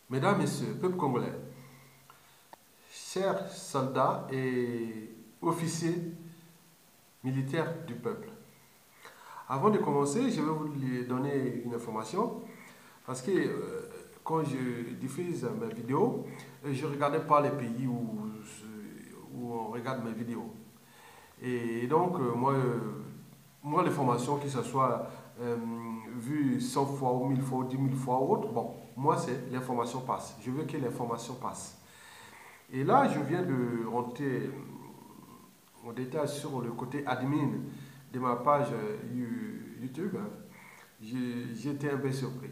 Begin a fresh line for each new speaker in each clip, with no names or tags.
Mesdames, Messieurs, peuple congolais, chers soldats et officiers militaires du peuple, avant de commencer, je vais vous donner une information parce que quand je diffuse mes vidéos, je ne regardais pas les pays où on regarde mes vidéos. Et donc, moi, les formations, que ce soit vues 100 fois ou 1000 fois ou 10 000 fois ou autre, bon, moi, c'est l'information passe. Je veux que l'information passe. Et là, je viens de rentrer en détail sur le côté admin de ma page YouTube. J'étais un peu surpris.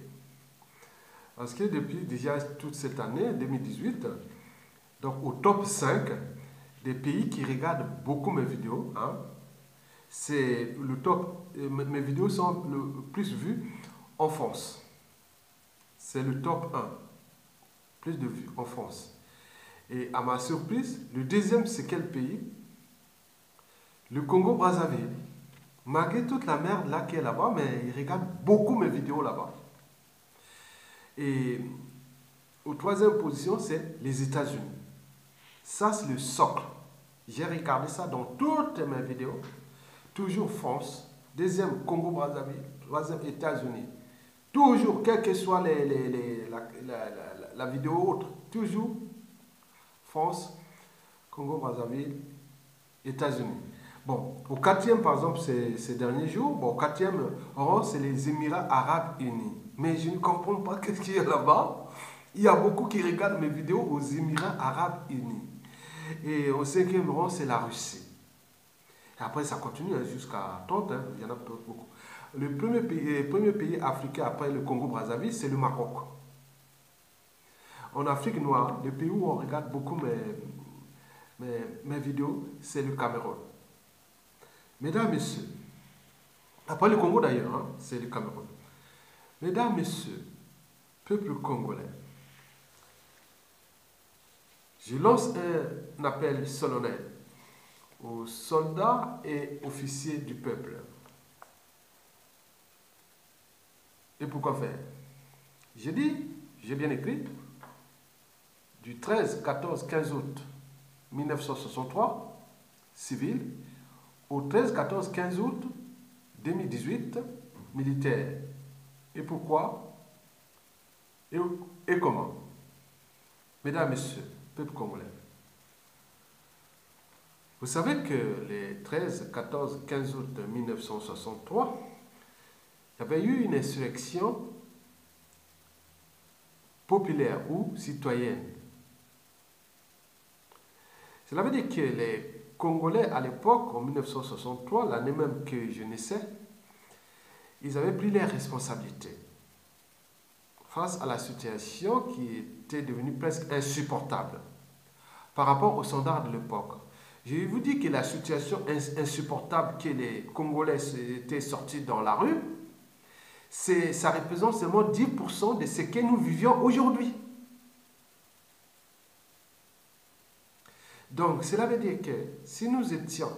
Parce que depuis déjà toute cette année, 2018, donc au top 5 des pays qui regardent beaucoup mes vidéos, hein, c'est le top. Mes vidéos sont le plus vues en France. C'est le top 1. Plus de vues en France. Et à ma surprise, le deuxième, c'est quel pays? Le Congo-Brazzaville. Malgré toute la merde là qui est là-bas, mais ils regardent beaucoup mes vidéos là-bas. Et au troisième position, c'est les États-Unis. Ça, c'est le socle. J'ai regardé ça dans toutes mes vidéos. Toujours France. Deuxième, Congo-Brazzaville. Troisième, États-Unis. Toujours, quelle que soit la vidéo autre, toujours France, Congo-Brazzaville, États-Unis. Bon, au quatrième, par exemple, ces derniers jours, bon, au quatrième rang, c'est les Émirats Arabes Unis. Mais je ne comprends pas qu'est-ce qu'il y a là-bas. Il y a beaucoup qui regardent mes vidéos aux Émirats Arabes Unis. Et au cinquième rang, c'est la Russie. Et après, ça continue jusqu'à 30, hein, il y en a beaucoup. Le premier pays africain après le Congo-Brazzaville, c'est le Maroc. En Afrique noire, le pays où on regarde beaucoup mes vidéos, c'est le Cameroun. Mesdames, Messieurs, après le Congo d'ailleurs, hein, c'est le Cameroun. Mesdames, Messieurs, peuple congolais, je lance un appel solennel aux soldats et officiers du peuple. Et pourquoi faire? J'ai dit, j'ai bien écrit, du 13, 14, 15 août 1963, civil, au 13, 14, 15 août 2018, militaire. Et pourquoi? Et comment? Mesdames, Messieurs, peuple congolais, vous savez que les 13, 14, 15 août 1963, il y avait eu une insurrection populaire ou citoyenne. Cela veut dire que les Congolais à l'époque, en 1963, l'année même que je naissais, ils avaient pris leurs responsabilités face à la situation qui était devenue presque insupportable par rapport aux standards de l'époque. Je vous dis que la situation insupportable que les Congolais étaient sortis dans la rue, ça représente seulement 10% de ce que nous vivions aujourd'hui. Donc, cela veut dire que si nous étions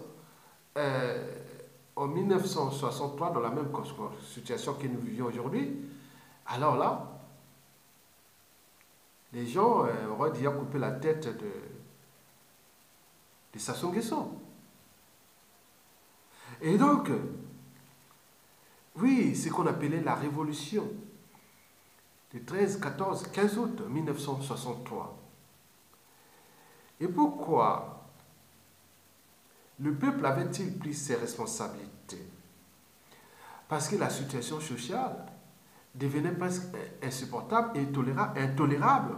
en 1963 dans la même situation que nous vivions aujourd'hui, alors là, les gens auraient déjà coupé la tête de Sassou Nguesso. Et donc, oui, c'est ce qu'on appelait la révolution du 13, 14, 15 août 1963. Et pourquoi le peuple avait-il pris ses responsabilités? Parce que la situation sociale devenait presque insupportable et intolérable.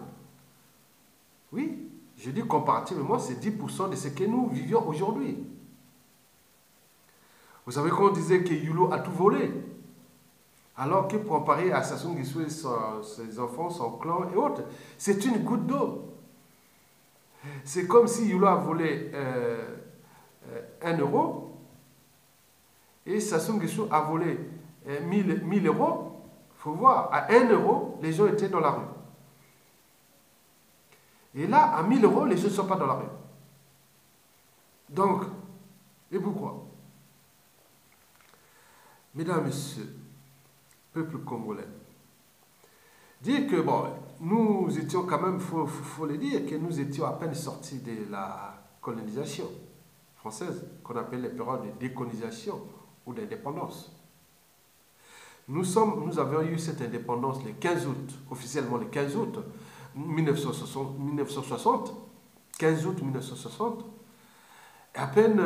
Oui, je dis comparativement, c'est 10% de ce que nous vivions aujourd'hui. Vous savez qu'on disait que Yulo a tout volé. Alors que comparé à Sassou Nguesso et ses enfants, son clan et autres, c'est une goutte d'eau. C'est comme si Yulo a volé 1 euro et Sassou Nguesso a volé 1000 euros. Il faut voir, à 1 euro, les gens étaient dans la rue. Et là, à 1000 euros, les gens ne sont pas dans la rue. Donc, et pourquoi? Mesdames, Messieurs, peuple congolais, dire que, bon, nous étions quand même, faut le dire, que nous étions à peine sortis de la colonisation française, qu'on appelle les périodes de décolonisation ou d'indépendance. Nous avions eu cette indépendance le 15 août, officiellement le 15 août 1960, 15 août 1960. À peine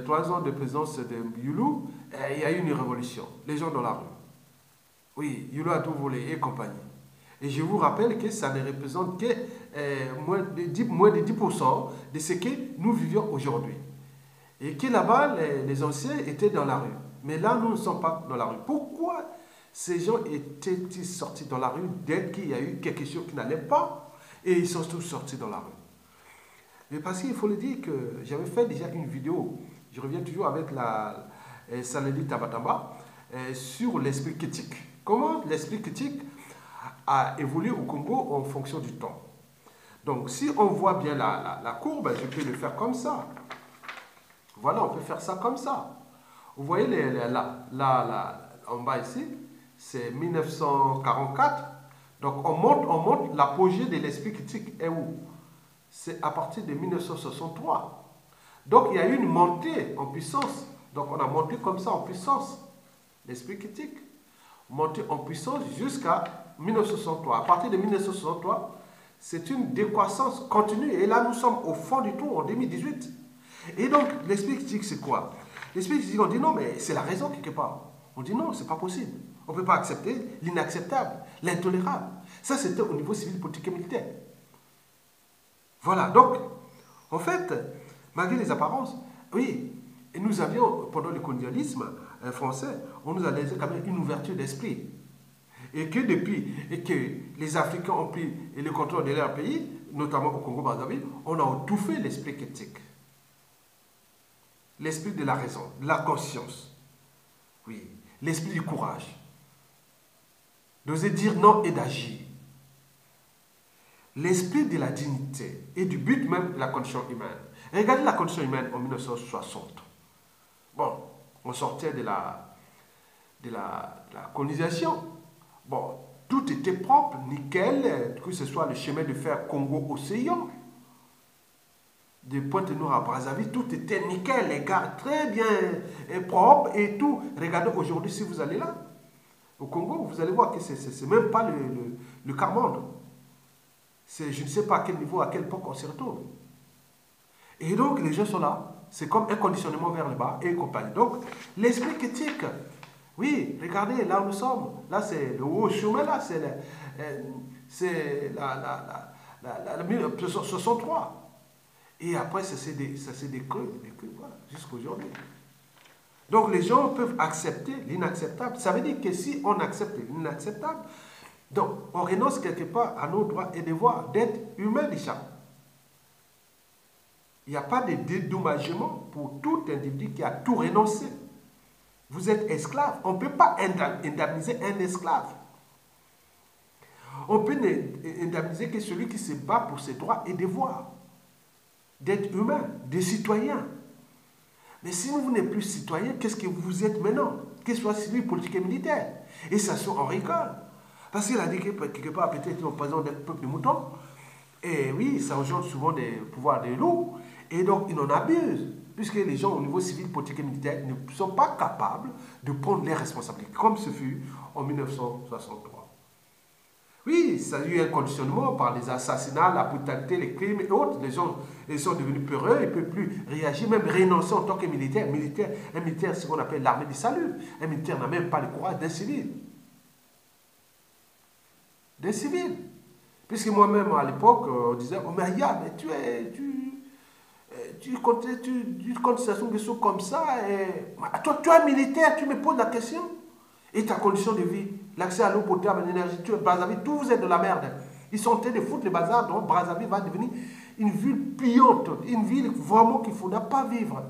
3 ans de présence de Youlou, il y a eu une révolution. Les gens dans la rue. Oui, Youlou a tout volé et compagnie. Et je vous rappelle que ça ne représente que moins de 10% de ce que nous vivions aujourd'hui. Et que là-bas, les anciens étaient dans la rue. Mais là, nous ne sommes pas dans la rue. Pourquoi ces gens étaient-ils sortis dans la rue dès qu'il y a eu quelque chose qui n'allait pas et ils sont tous sortis dans la rue? Mais parce qu'il faut le dire que j'avais fait déjà une vidéo, je reviens toujours avec la Saneli Tabatamba, sur l'esprit critique. Comment l'esprit critique a évolué au Congo en fonction du temps. Donc si on voit bien la courbe, je peux le faire comme ça. Voilà, on peut faire ça comme ça. Vous voyez là, en bas ici, c'est 1944. Donc on monte l'apogée de l'esprit critique est où? C'est à partir de 1963. Donc il y a eu une montée en puissance. Donc on a monté comme ça en puissance. L'esprit critique. Monté en puissance jusqu'à 1963. À partir de 1963, c'est une décroissance continue. Et là, nous sommes au fond du trou en 2018. Et donc, l'esprit critique, c'est quoi? L'esprit critique, on dit non, mais c'est la raison quelque part. On dit non, c'est pas possible. On ne peut pas accepter l'inacceptable, l'intolérable. Ça, c'était au niveau civil, politique et militaire. Voilà, donc, en fait, malgré les apparences, oui, et nous avions, pendant le colonialisme français, on nous a laissé quand même une ouverture d'esprit. Et que depuis, et que les Africains ont pris le contrôle de leur pays, notamment au Congo-Brazzaville, on a étouffé l'esprit critique. L'esprit de la raison, de la conscience. Oui, l'esprit du courage. D'oser dire non et d'agir. L'esprit de la dignité et du but même de la condition humaine. Regardez la condition humaine en 1960. Bon, on sortait de la colonisation. Bon, tout était propre, nickel, que ce soit le chemin de fer Congo-Océan, de Pointe-Noire à Brazzaville, tout était nickel, les gares très bien propres et tout. Regardez aujourd'hui, si vous allez là, au Congo, vous allez voir que c'est même pas le quart-monde. Je ne sais pas à quel niveau, à quelle époque on se retrouve. Et donc, les gens sont là. C'est comme un conditionnement vers le bas et compagnie. Donc, l'esprit critique, oui, regardez, là où nous sommes. Là, c'est le haut chemin, là, c'est la 1963. Et après, ça c'est des creux, voilà, jusqu'à aujourd'hui. Donc, les gens peuvent accepter l'inacceptable. Ça veut dire que si on accepte l'inacceptable, donc, on renonce quelque part à nos droits et devoirs d'être humain déjà. Il n'y a pas de dédommagement pour tout individu qui a tout renoncé. Vous êtes esclave. On ne peut pas indemniser un esclave. On peut indemniser que celui qui se bat pour ses droits et devoirs. D'être humain, des citoyens. Mais si vous n'êtes plus citoyen, qu'est-ce que vous êtes maintenant? Qu'il soit civil, politique et militaire. Et ça on rigole. Parce qu'il a dit que quelque part, peut-être, on présente des peuples de moutons. Et oui, ça engendre souvent des pouvoirs des loups. Et donc, ils en abusent. Puisque les gens, au niveau civil, politique et militaire, ne sont pas capables de prendre les responsabilités, comme ce fut en 1963. Oui, ça a eu un conditionnement par les assassinats, la brutalité, les crimes et autres. Les gens ils sont devenus peureux, ils ne peuvent plus réagir, même renoncer en tant que militaire. Un militaire, c'est ce qu'on appelle l'armée du salut. Un militaire n'a même pas le courage d'un civil. Des civils. Puisque moi-même, à l'époque, on disait, oh mais Yad, mais tu comptes une question comme ça, et toi, tu es militaire, tu me poses la question. Et ta condition de vie, l'accès à l'eau potable, à l'énergie, tu es Brazzaville, tout vous êtes de la merde. Ils sont en train de foutre le bazar, donc Brazzaville va devenir une ville pliante, une ville vraiment qu'il ne faudra pas vivre.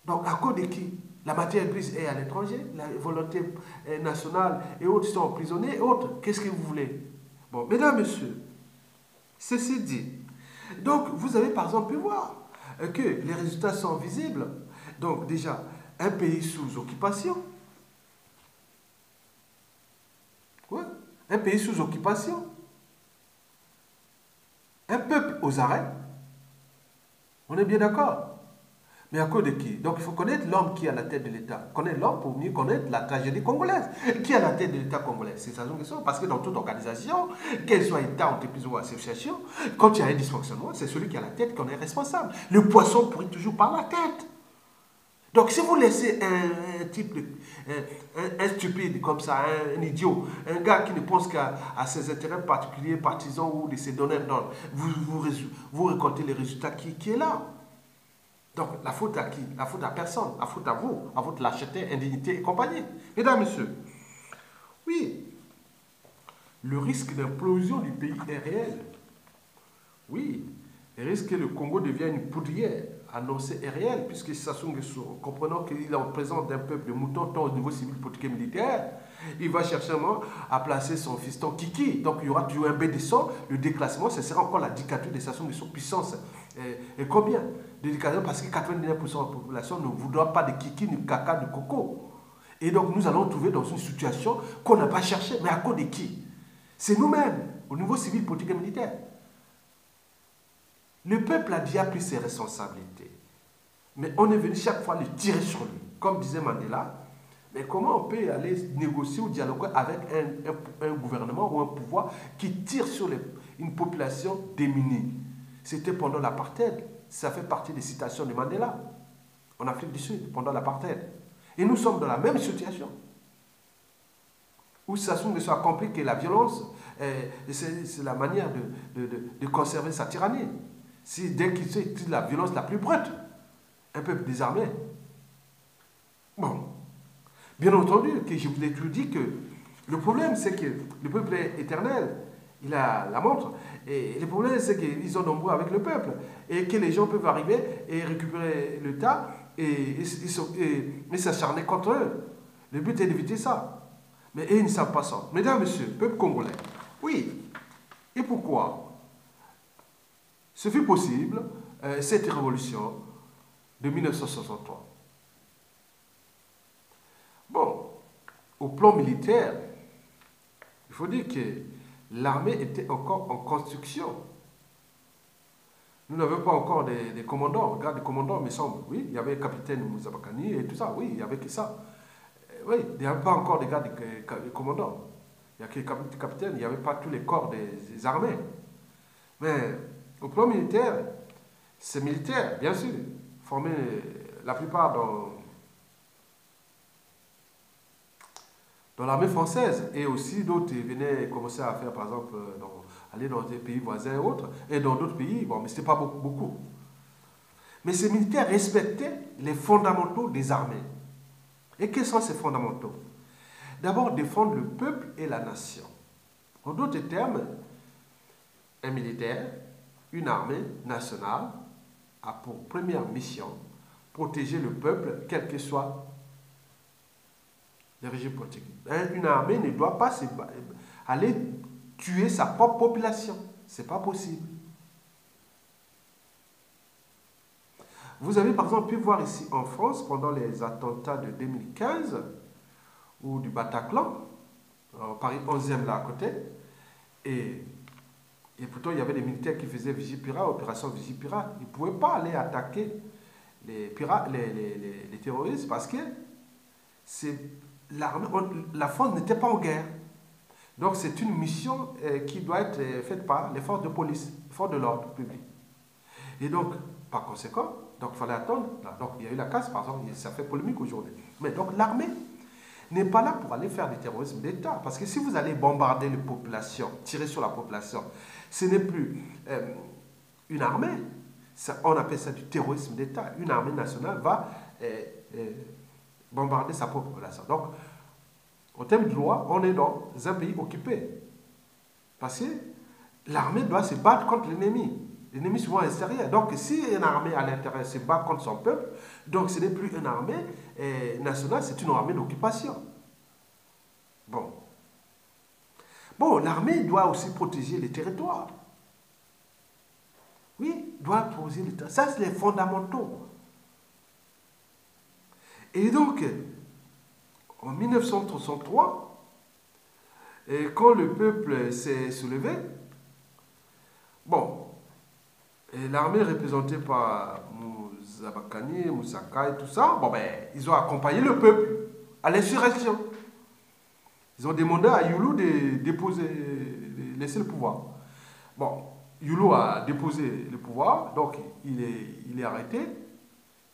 Donc, à cause de qui? La matière grise est à l'étranger, la volonté nationale et autres sont emprisonnés et autres. Qu'est-ce que vous voulez? Bon, mesdames, messieurs, ceci dit, donc vous avez par exemple pu voir que les résultats sont visibles. Donc déjà, un pays sous occupation. Ouais, un pays sous occupation. aux arrêts. On est bien d'accord. Mais à cause de qui? Donc il faut connaître l'homme qui est à la tête de l'État. Connaître l'homme pour mieux connaître la tragédie congolaise. Qui est à la tête de l'État congolais? C'est ça son question. Parce que dans toute organisation, qu'elle soit État, entreprise ou association, quand il y a un dysfonctionnement, c'est celui qui est à la tête qu'on est responsable. Le poisson pourrit toujours par la tête. Donc si vous laissez un type, un stupide comme ça, un idiot, un gars qui ne pense qu'à ses intérêts particuliers, partisans ou de ses donneurs d'ordre, vous récoltez les résultats qui est là. Donc la faute à qui? La faute à personne, la faute à vous, à votre lâcheté, indignité et compagnie. Mesdames, messieurs, oui, le risque d'implosion du pays est réel. Oui, le risque que le Congo devienne une poudrière annoncé est réel, puisque Sassou Nguesso, comprenant qu'il est en présence d'un peuple de moutons, tant au niveau civil, politique et militaire, il va chercher à placer son fiston Kiki. Donc il y aura toujours un bain de sang, le déclassement, ce sera encore la dictature de Sassou Nguesso, puissance. Et combien de dictateurs? Parce que 99% de la population ne voudra pas de Kiki, ni caca, de coco. Et donc nous allons nous trouver dans une situation qu'on n'a pas cherchée, mais à cause de qui? C'est nous-mêmes, au niveau civil, politique et militaire. Le peuple a déjà pris ses responsabilités. Mais on est venu chaque fois le tirer sur lui. Comme disait Mandela, mais comment on peut aller négocier ou dialoguer avec un gouvernement ou un pouvoir qui tire sur une population démunie? C'était pendant l'apartheid. Ça fait partie des citations de Mandela en Afrique du Sud, pendant l'apartheid. Et nous sommes dans la même situation. Où Sassou Nguesso a compris que la violence, c'est la manière de conserver sa tyrannie. Si dès qu'il utilise la violence la plus brute, un peuple désarmé. Bon, bien entendu, que je vous ai toujours dit que le problème, c'est que le peuple est éternel. Il a la montre. Et le problème, c'est qu'ils sont nombreux avec le peuple. Et que les gens peuvent arriver et récupérer l'État et s'acharner contre eux. Le but est d'éviter ça. Mais ils ne savent pas ça. Mesdames, messieurs, peuple congolais, oui. Et pourquoi ce fut possible, cette révolution de 1963. Bon, au plan militaire, il faut dire que l'armée était encore en construction. Nous n'avions pas encore des commandants. Regarde, des commandants, me semble. Oui, il y avait le capitaine Moussa Bakani et tout ça. Oui, il n'y avait que ça. Oui, il n'y avait pas encore des gars des commandants. Il n'y a que les capitaines, il n'y avait pas tous les corps des armées. Mais au plan militaire, c'est militaire, bien sûr, formés la plupart dans l'armée française. Et aussi d'autres venaient commencer à faire, par exemple, aller dans des pays voisins et autres. Et dans d'autres pays, bon, mais ce n'était pas beaucoup. Mais ces militaires respectaient les fondamentaux des armées. Et quels sont ces fondamentaux? D'abord, défendre le peuple et la nation. En d'autres termes, un militaire, une armée nationale, a pour première mission protéger le peuple, quel que soit le régime politique. Une armée ne doit pas aller tuer sa propre population. Ce n'est pas possible. Vous avez par exemple pu voir ici en France, pendant les attentats de 2015, ou du Bataclan, Paris 11e là à côté, et pourtant il y avait des militaires qui faisaient Vigipirate, opération Vigipirate. Ils ne pouvaient pas aller attaquer les terroristes parce que la France n'était pas en guerre. Donc c'est une mission qui doit être faite par les forces de police, les forces de l'ordre public. Et donc, par conséquent, donc il fallait attendre. Donc il y a eu la casse, par exemple, ça fait polémique aujourd'hui. Mais donc l'armée n'est pas là pour aller faire du terrorisme d'État. Parce que si vous allez bombarder les populations, tirer sur la population, ce n'est plus une armée. On appelle ça du terrorisme d'État. Une armée nationale va bombarder sa propre population. Donc, au terme de loi, on est dans un pays occupé. Parce que l'armée doit se battre contre l'ennemi. L'ennemi souvent extérieur. Donc, si une armée à l'intérieur se bat contre son peuple, donc ce n'est plus une armée nationale, c'est une armée d'occupation. Bon. Bon, l'armée doit aussi protéger les territoires. Oui, doit protéger les territoires. Ça, c'est les fondamentaux. Et donc, en 1963, quand le peuple s'est soulevé, bon, Et l'armée représentée par Mouzabakani, Moussaka et tout ça, bon ben, ils ont accompagné le peuple à l'insurrection. Ils ont demandé à Youlou de déposer, de laisser le pouvoir. Bon, Youlou a déposé le pouvoir, donc il est arrêté,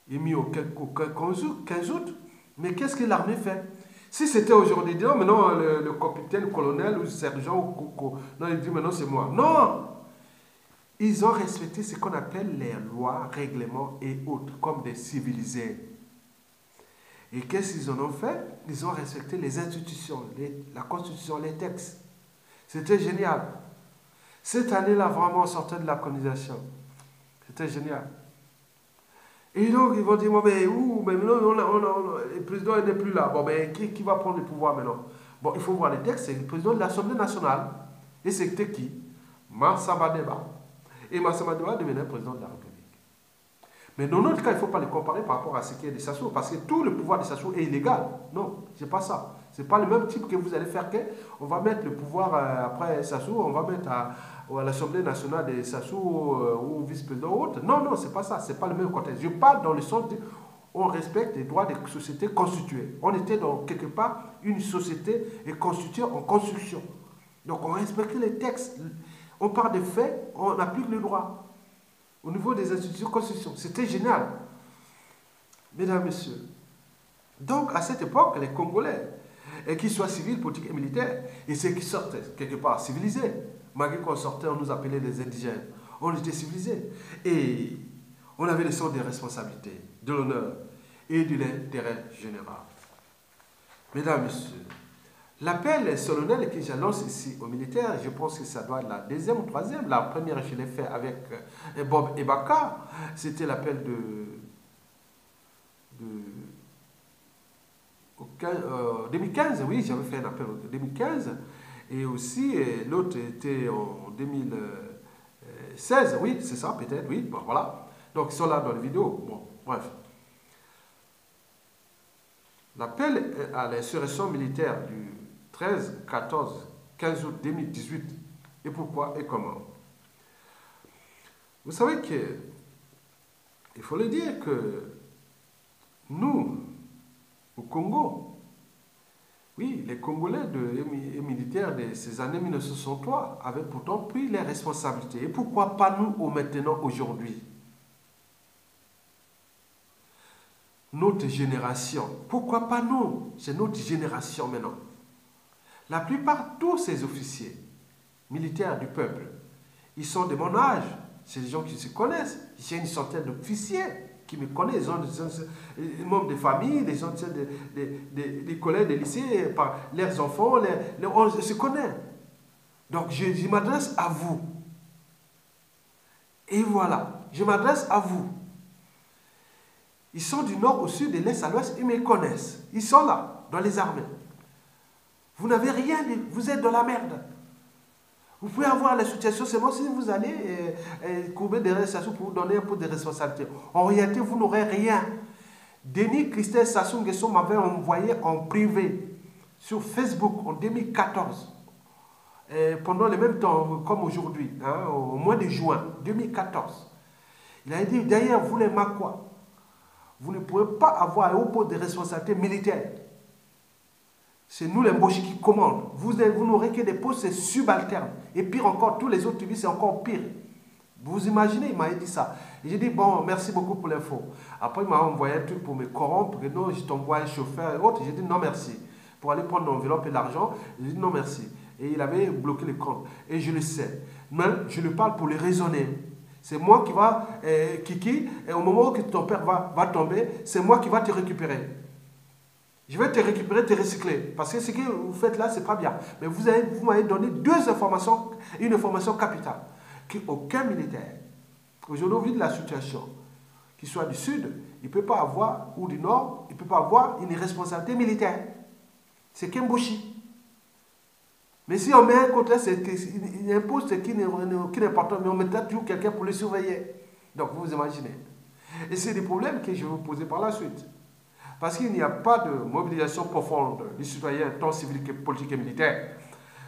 il est mis au 15 août. Mais qu'est-ce que l'armée fait? Si c'était aujourd'hui, non, maintenant le capitaine, colonel ou le sergent, non, il dit maintenant c'est moi. Non! Ils ont respecté ce qu'on appelle les lois, règlements et autres, comme des civilisés. Et qu'est-ce qu'ils en ont fait? Ils ont respecté les institutions, la constitution, les textes. C'était génial. Cette année-là, vraiment, on sortait de la colonisation. C'était génial. Et donc, ils vont dire, bon, mais où? Mais maintenant, le président n'est plus là. Bon, mais qui va prendre le pouvoir maintenant? Bon, il faut voir les textes. C'est le président de l'Assemblée nationale. Et c'était qui? Massamba Deba. Et Massamba Deba devenait président de la République. Mais dans notre cas, il ne faut pas les comparer par rapport à ce qui est de Sassou, parce que tout le pouvoir de Sassou est illégal. Non, ce n'est pas ça. Ce n'est pas le même type que vous allez faire qu'on va mettre le pouvoir après Sassou, on va mettre à l'Assemblée nationale de Sassou ou vice-président ou autre. Non, non, ce n'est pas ça. Ce n'est pas le même contexte. Je parle dans le sens de on respecte les droits des sociétés constituées. On était dans quelque part une société et constituée en construction. Donc on respecte les textes. On parle des faits, on applique le droit. Au niveau des institutions de constitution. C'était génial. Mesdames, Messieurs. Donc, à cette époque, les Congolais, et qu'ils soient civils, politiques et militaires, et ceux qui sortaient, quelque part, civilisés, malgré qu'on sortait, on nous appelait les indigènes, on était civilisés. Et on avait le sens des responsabilités, de l'honneur et de l'intérêt général. Mesdames, Messieurs, l'appel solennel que j'annonce ici aux militaires, je pense que ça doit être la deuxième ou troisième. La première, je l'ai fait avec Bob Ebaka. C'était l'appel de 2015. Oui, j'avais fait un appel en 2015. Et aussi, l'autre était en 2016. Oui, c'est ça, peut-être. Oui, bon, voilà. Donc, ils sont là dans la vidéo. Bon, bref. L'appel à l'insurrection militaire du 13, 14, 15 août 2018. Et pourquoi et comment? Vous savez que, il faut le dire que nous, au Congo, oui, les Congolais et militaires de ces années 1963 avaient pourtant pris les responsabilités. Et pourquoi pas nous maintenant, aujourd'hui? Notre génération. Pourquoi pas nous? C'est notre génération maintenant. La plupart, tous ces officiers militaires du peuple, ils sont de mon âge. C'est des gens qui se connaissent. J'ai une centaine d'officiers qui me connaissent. Des membres de famille, des collègues de lycée, par leurs enfants, on se connaît. Donc, je m'adresse à vous. Et voilà, je m'adresse à vous. Ils sont du nord au sud, de l'est à l'ouest, ils me connaissent. Ils sont là, dans les armées. Vous n'avez rien, vous êtes dans la merde. Vous pouvez avoir la situation seulement si vous allez courber derrière Sassou pour vous donner un peu de responsabilité. En réalité, vous n'aurez rien. Denis Christelle Sassou Nguesso m'avait envoyé en privé sur Facebook en 2014. Pendant le même temps comme aujourd'hui, hein, au mois de juin 2014. Il a dit, d'ailleurs, vous les Makwa, vous ne pouvez pas avoir un haut poste de responsabilité militaire. C'est nous les Mboshi qui commandent. Vous n'aurez que des postes subalternes. Et pire encore, tous les autres tribus, c'est encore pire. Vous imaginez, il m'a dit ça. Et j'ai dit, bon, merci beaucoup pour l'info. Après, il m'a envoyé un truc pour me corrompre. Non, je t'envoie un chauffeur et autres. J'ai dit, non, merci. Pour aller prendre l'enveloppe et l'argent, j'ai dit, non, merci. Et il avait bloqué le compte. Et je le sais. Mais je le parle pour le raisonner. C'est moi qui va, Kiki, et au moment où ton père va tomber, c'est moi qui va te récupérer. Je vais te récupérer, te recycler. Parce que ce que vous faites là, c'est pas bien. Mais vous m'avez donné deux informations, une information capitale. Qu'aucun militaire, aujourd'hui, au vu de la situation, qu'il soit du sud, il ne peut pas avoir, ou du nord, il ne peut pas avoir une responsabilité militaire. C'est qu'un Mboshi. Mais si on met un contrat, il impose ce qui n'est pas important, mais on mettra toujours quelqu'un pour le surveiller. Donc vous imaginez. Et c'est des problèmes que je vais vous poser par la suite. Parce qu'il n'y a pas de mobilisation profonde du citoyen, tant civil que politique et militaire,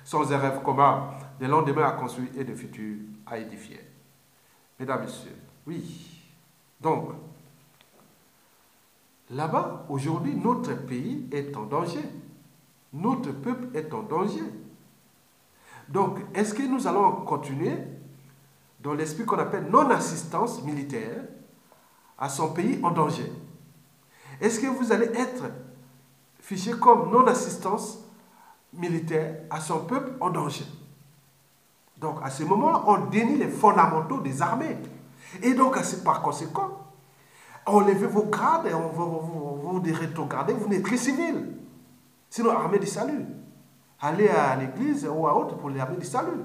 sans un rêve commun, des lendemains à construire et des futurs à édifier. mesdames, messieurs. Oui. Donc, là-bas, aujourd'hui, notre pays est en danger. Notre peuple est en danger. Donc, est-ce que nous allons continuer dans l'esprit qu'on appelle non-assistance militaire à son pays en danger? Est-ce que vous allez être fiché comme non-assistance militaire à son peuple en danger? Donc, à ce moment-là, on dénie les fondamentaux des armées. Et donc, par conséquent, enlevez vos grades et vous rétrogradez, vous n'êtes que civil. Sinon, armée du salut. Allez à l'église ou à autre pour l'armée du salut.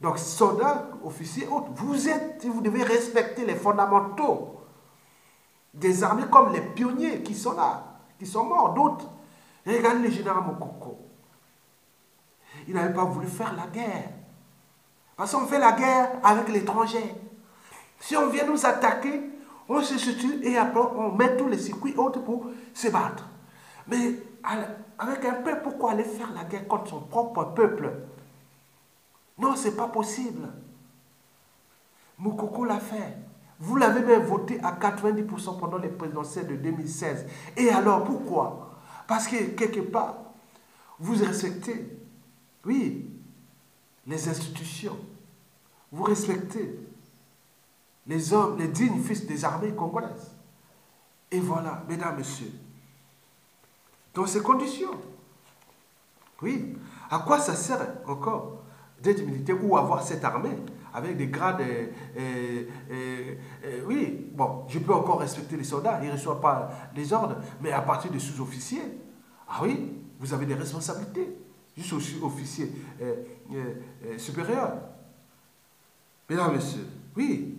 Donc, soldats, officiers, autres, vous devez respecter les fondamentaux des armées comme les pionniers qui sont là, qui sont morts, d'autres. Regardez le général Mokoko. Il n'avait pas voulu faire la guerre. Parce qu'on fait la guerre avec l'étranger. Si on vient nous attaquer, on se situe et après on met tous les circuits autres pour se battre. Mais avec un peuple, pourquoi aller faire la guerre contre son propre peuple? Non, ce n'est pas possible. Moukoko l'a fait. Vous l'avez même voté à 90% pendant les présidentielles de 2016. Et alors, pourquoi? Parce que quelque part, vous respectez, oui, les institutions. Vous respectez les hommes, les dignes fils des armées congolaises. Et voilà, mesdames, messieurs, dans ces conditions, oui, à quoi ça sert encore d'être militaire ou avoir cette armée avec des grades, oui, bon, je peux encore respecter les soldats, ils ne reçoivent pas les ordres, mais à partir des sous-officiers, ah oui, vous avez des responsabilités, jusqu'aux officiers supérieurs. Mesdames, messieurs, oui,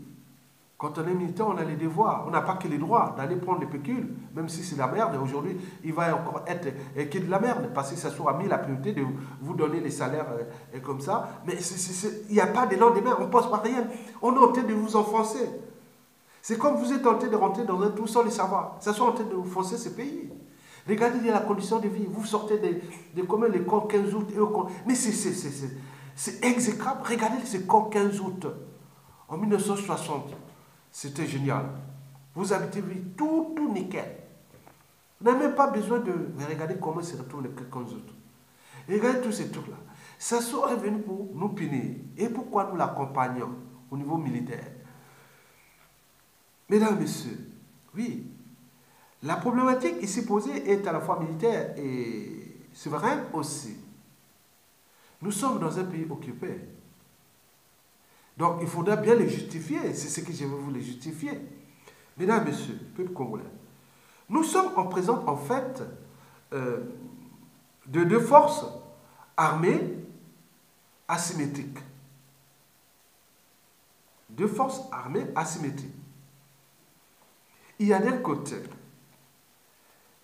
quand on est militaire, on a les devoirs. On n'a pas que les droits d'aller prendre les pécules, même si c'est la merde. Aujourd'hui, il va encore être que de la merde, parce que ça soit mis la priorité de vous donner les salaires comme ça. Mais il n'y a pas de lendemain, on ne pense pas rien. On est en train de vous enfoncer. C'est comme vous êtes en train de rentrer dans un trou sans le savoir. Ça soit en train de vous foncer ce pays. Regardez la condition de vie. Vous sortez de comment les camps 15 août. Mais c'est exécrable. Regardez ces camps 15 août en 1960. C'était génial. Vous habitez tout nickel. Vous n'avez même pas besoin de regarder comment se retrouvent les 15 autres. Regardez tous ces trucs-là. Ça serait venu pour nous punir. Et pourquoi nous l'accompagnons au niveau militaire? Mesdames, messieurs, oui, la problématique ici posée est à la fois militaire et souveraine aussi. Nous sommes dans un pays occupé. Donc, il faudra bien les justifier. C'est ce que je veux vous les justifier. Mesdames, messieurs, peuple congolais, nous sommes en présence, en fait, de deux forces armées asymétriques. Deux forces armées asymétriques. Il y a d'un côté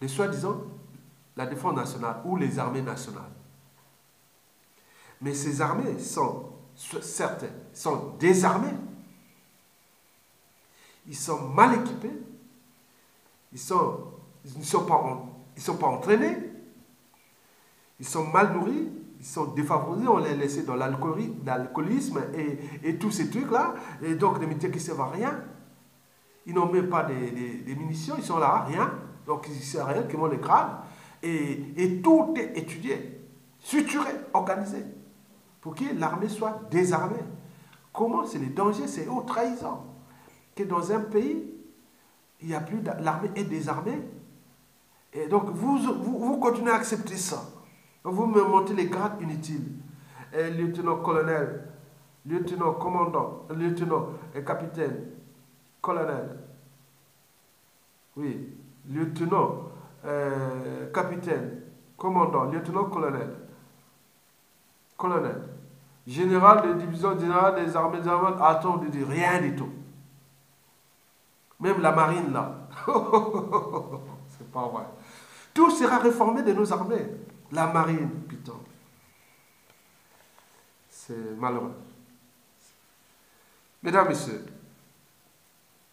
les soi-disant la défense nationale ou les armées nationales. Mais ces armées sont, certaines, sont désarmées. Ils sont mal équipés. Ils ne sont pas entraînés. Ils sont mal nourris. Ils sont défavorisés. On les laisse dans l'alcoolisme et tous ces trucs-là. Et donc, les militaires qui ne servent à rien. Ils n'ont même pas des munitions. Ils sont là, rien. Donc, ils ne servent à rien, qui vont les grades. Et tout est étudié, structuré, organisé, pour que l'armée soit désarmée. Comment? C'est les dangers, c'est aux trahisons. Que dans un pays, il n'y a plus l'armée est désarmée. Et donc, vous continuez à accepter ça. Vous me montez les grades inutiles. Lieutenant-colonel, lieutenant-commandant, lieutenant et capitaine, colonel. Oui, lieutenant, capitaine, commandant, lieutenant-colonel, colonel, général de division, général des armées, attends, de dire rien du tout. Même la marine là. C'est pas vrai. Tout sera réformé de nos armées. La marine, putain. C'est malheureux. Mesdames, messieurs,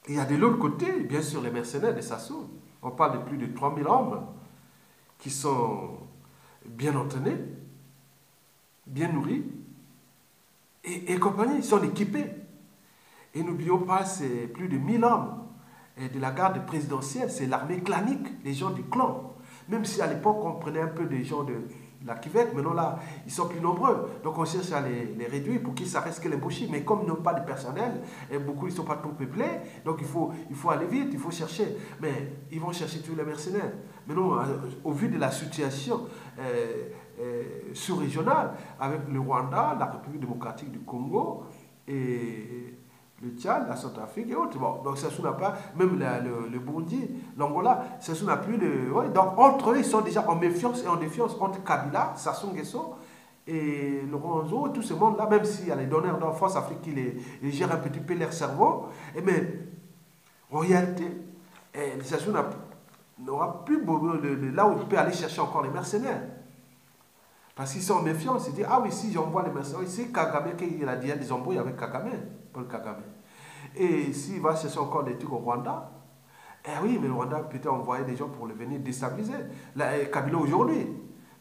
il y a de l'autre côté, bien sûr, les mercenaires des Sassou. On parle de plus de 3000 hommes qui sont bien entraînés, bien nourris et compagnie. Ils sont équipés. Et n'oublions pas, c'est plus de 1000 hommes de la garde présidentielle, c'est l'armée clanique, les gens du clan. Même si à l'époque on prenait un peu des gens de la Québec, maintenant là, ils sont plus nombreux. Donc on cherche à les réduire pour qu'ils ça reste que les Bouchis. Mais comme ils n'ont pas de personnel, et beaucoup ils ne sont pas trop peuplés, donc il faut aller vite, il faut chercher. Mais ils vont chercher tous les mercenaires. Maintenant, au vu de la situation sous-régionale, avec le Rwanda, la République démocratique du Congo et le Tchad, la Centrafrique et autres. Bon, donc ça n'a pas, même le Burundi, l'Angola, ça n'a plus de... Ouais, donc entre eux, ils sont déjà en méfiance et en défiance entre Kabila, Sassou Nguesso et Laurent Nzo, et tout ce monde-là, même s'il y a les donneurs dans France Afrique qui les gèrent un petit peu leur cerveau, mais en réalité, Sassou n'aura plus de là où il peut aller chercher encore les mercenaires. Parce qu'ils sont en méfiance, ils disent, ah oui, si j'envoie les mercenaires, c'est Kagame qui a dit des embrouilles avec Kagame, Paul Kagame. Et s'il va chercher encore des trucs au Rwanda, eh oui, mais le Rwanda peut envoyer des gens pour le venir déstabiliser. Kabila aujourd'hui.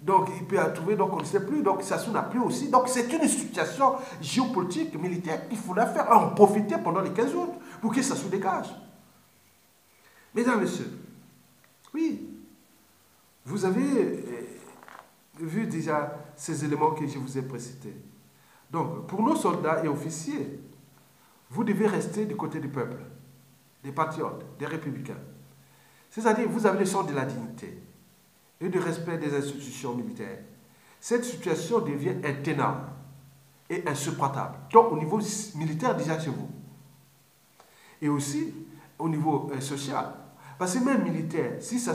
Donc il peut trouver, donc on ne sait plus, donc Sassou n'a plus aussi. Donc c'est une situation géopolitique, militaire qu'il faudra faire, en profiter pendant les 15 août pour que Sassou dégage. Mesdames, Messieurs, oui, vous avez vu déjà ces éléments que je vous ai précités. Donc, pour nos soldats et officiers, vous devez rester du côté du peuple, des patriotes, des républicains. C'est-à-dire, vous avez le sens de la dignité et du respect des institutions militaires. Cette situation devient intenable et insupportable, tant au niveau militaire déjà chez vous, et aussi au niveau social. Parce que même militaire, si ça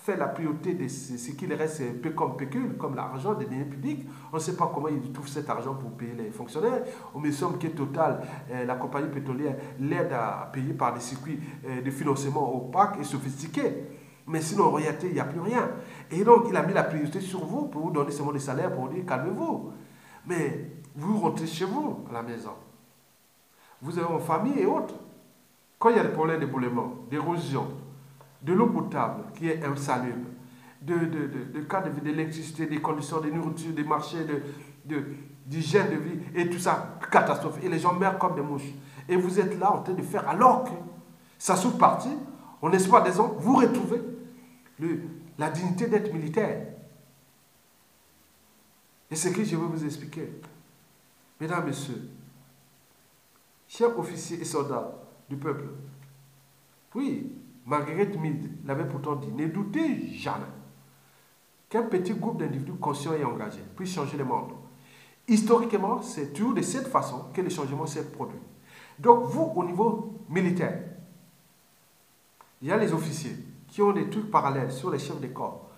fait la priorité de ce qu'il reste peu comme pécule, comme l'argent des deniers publics, on ne sait pas comment ils trouvent cet argent pour payer les fonctionnaires. On me semble que Total, la compagnie pétrolière, l'aide à payer par des circuits de financement opaques et sophistiqués. Mais sinon, en réalité, il n'y a plus rien. Et donc, il a mis la priorité sur vous pour vous donner seulement des salaires, pour vous dire calmez-vous. Mais vous rentrez chez vous, à la maison. Vous avez une famille et autres. Quand il y a des problèmes d'éboulement, d'érosion, de l'eau potable qui est insalubre, de cas de l'électricité, des conditions de nourriture, des marchés, d'hygiène de vie, et tout ça, catastrophe. Et les gens meurent comme des mouches. Et vous êtes là en train de faire, alors que ça sous parti, en espoir des hommes, vous retrouvez la dignité d'être militaire. Et c'est ce que je vais vous expliquer. Mesdames, Messieurs, chers officiers et soldats du peuple, oui, Marguerite Mead l'avait pourtant dit, ne doutez jamais qu'un petit groupe d'individus conscients et engagés puisse changer le monde. Historiquement, c'est toujours de cette façon que le changement s'est produit. Donc vous, au niveau militaire, il y a les officiers qui ont des trucs parallèles sur les chefs de corps.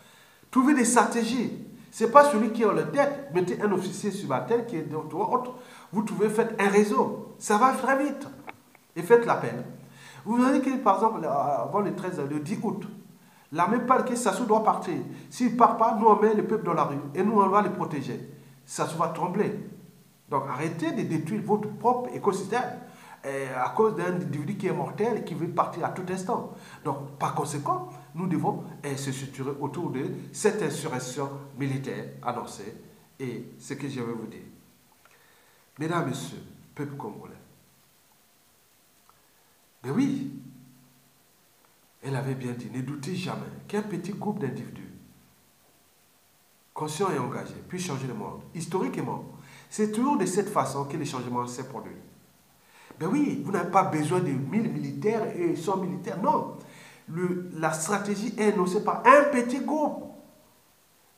Trouvez des stratégies. Ce n'est pas celui qui est en la tête. Mettez un officier sur la tête qui est d'autre autre. Vous trouvez, faites un réseau. Ça va très vite. Et faites l'appel. Vous avez que, par exemple, avant le 10 août, l'armée parle que Sassou doit partir. S'il ne part pas, nous on met le peuple dans la rue. Et nous on va le protéger. Sassou va trembler. Donc arrêtez de détruire votre propre écosystème à cause d'un individu qui est mortel et qui veut partir à tout instant. Donc par conséquent, nous devons se structurer autour de cette insurrection militaire annoncée. Et ce que je vais vous dire. Mesdames, Messieurs, peuple congolais. Mais oui, elle avait bien dit, ne doutez jamais qu'un petit groupe d'individus conscients et engagés puisse changer le monde. Historiquement, c'est toujours de cette façon que les changements s'est produit. Mais oui, vous n'avez pas besoin de 1000 militaires et 100 militaires, non. La stratégie est énoncée par un petit groupe.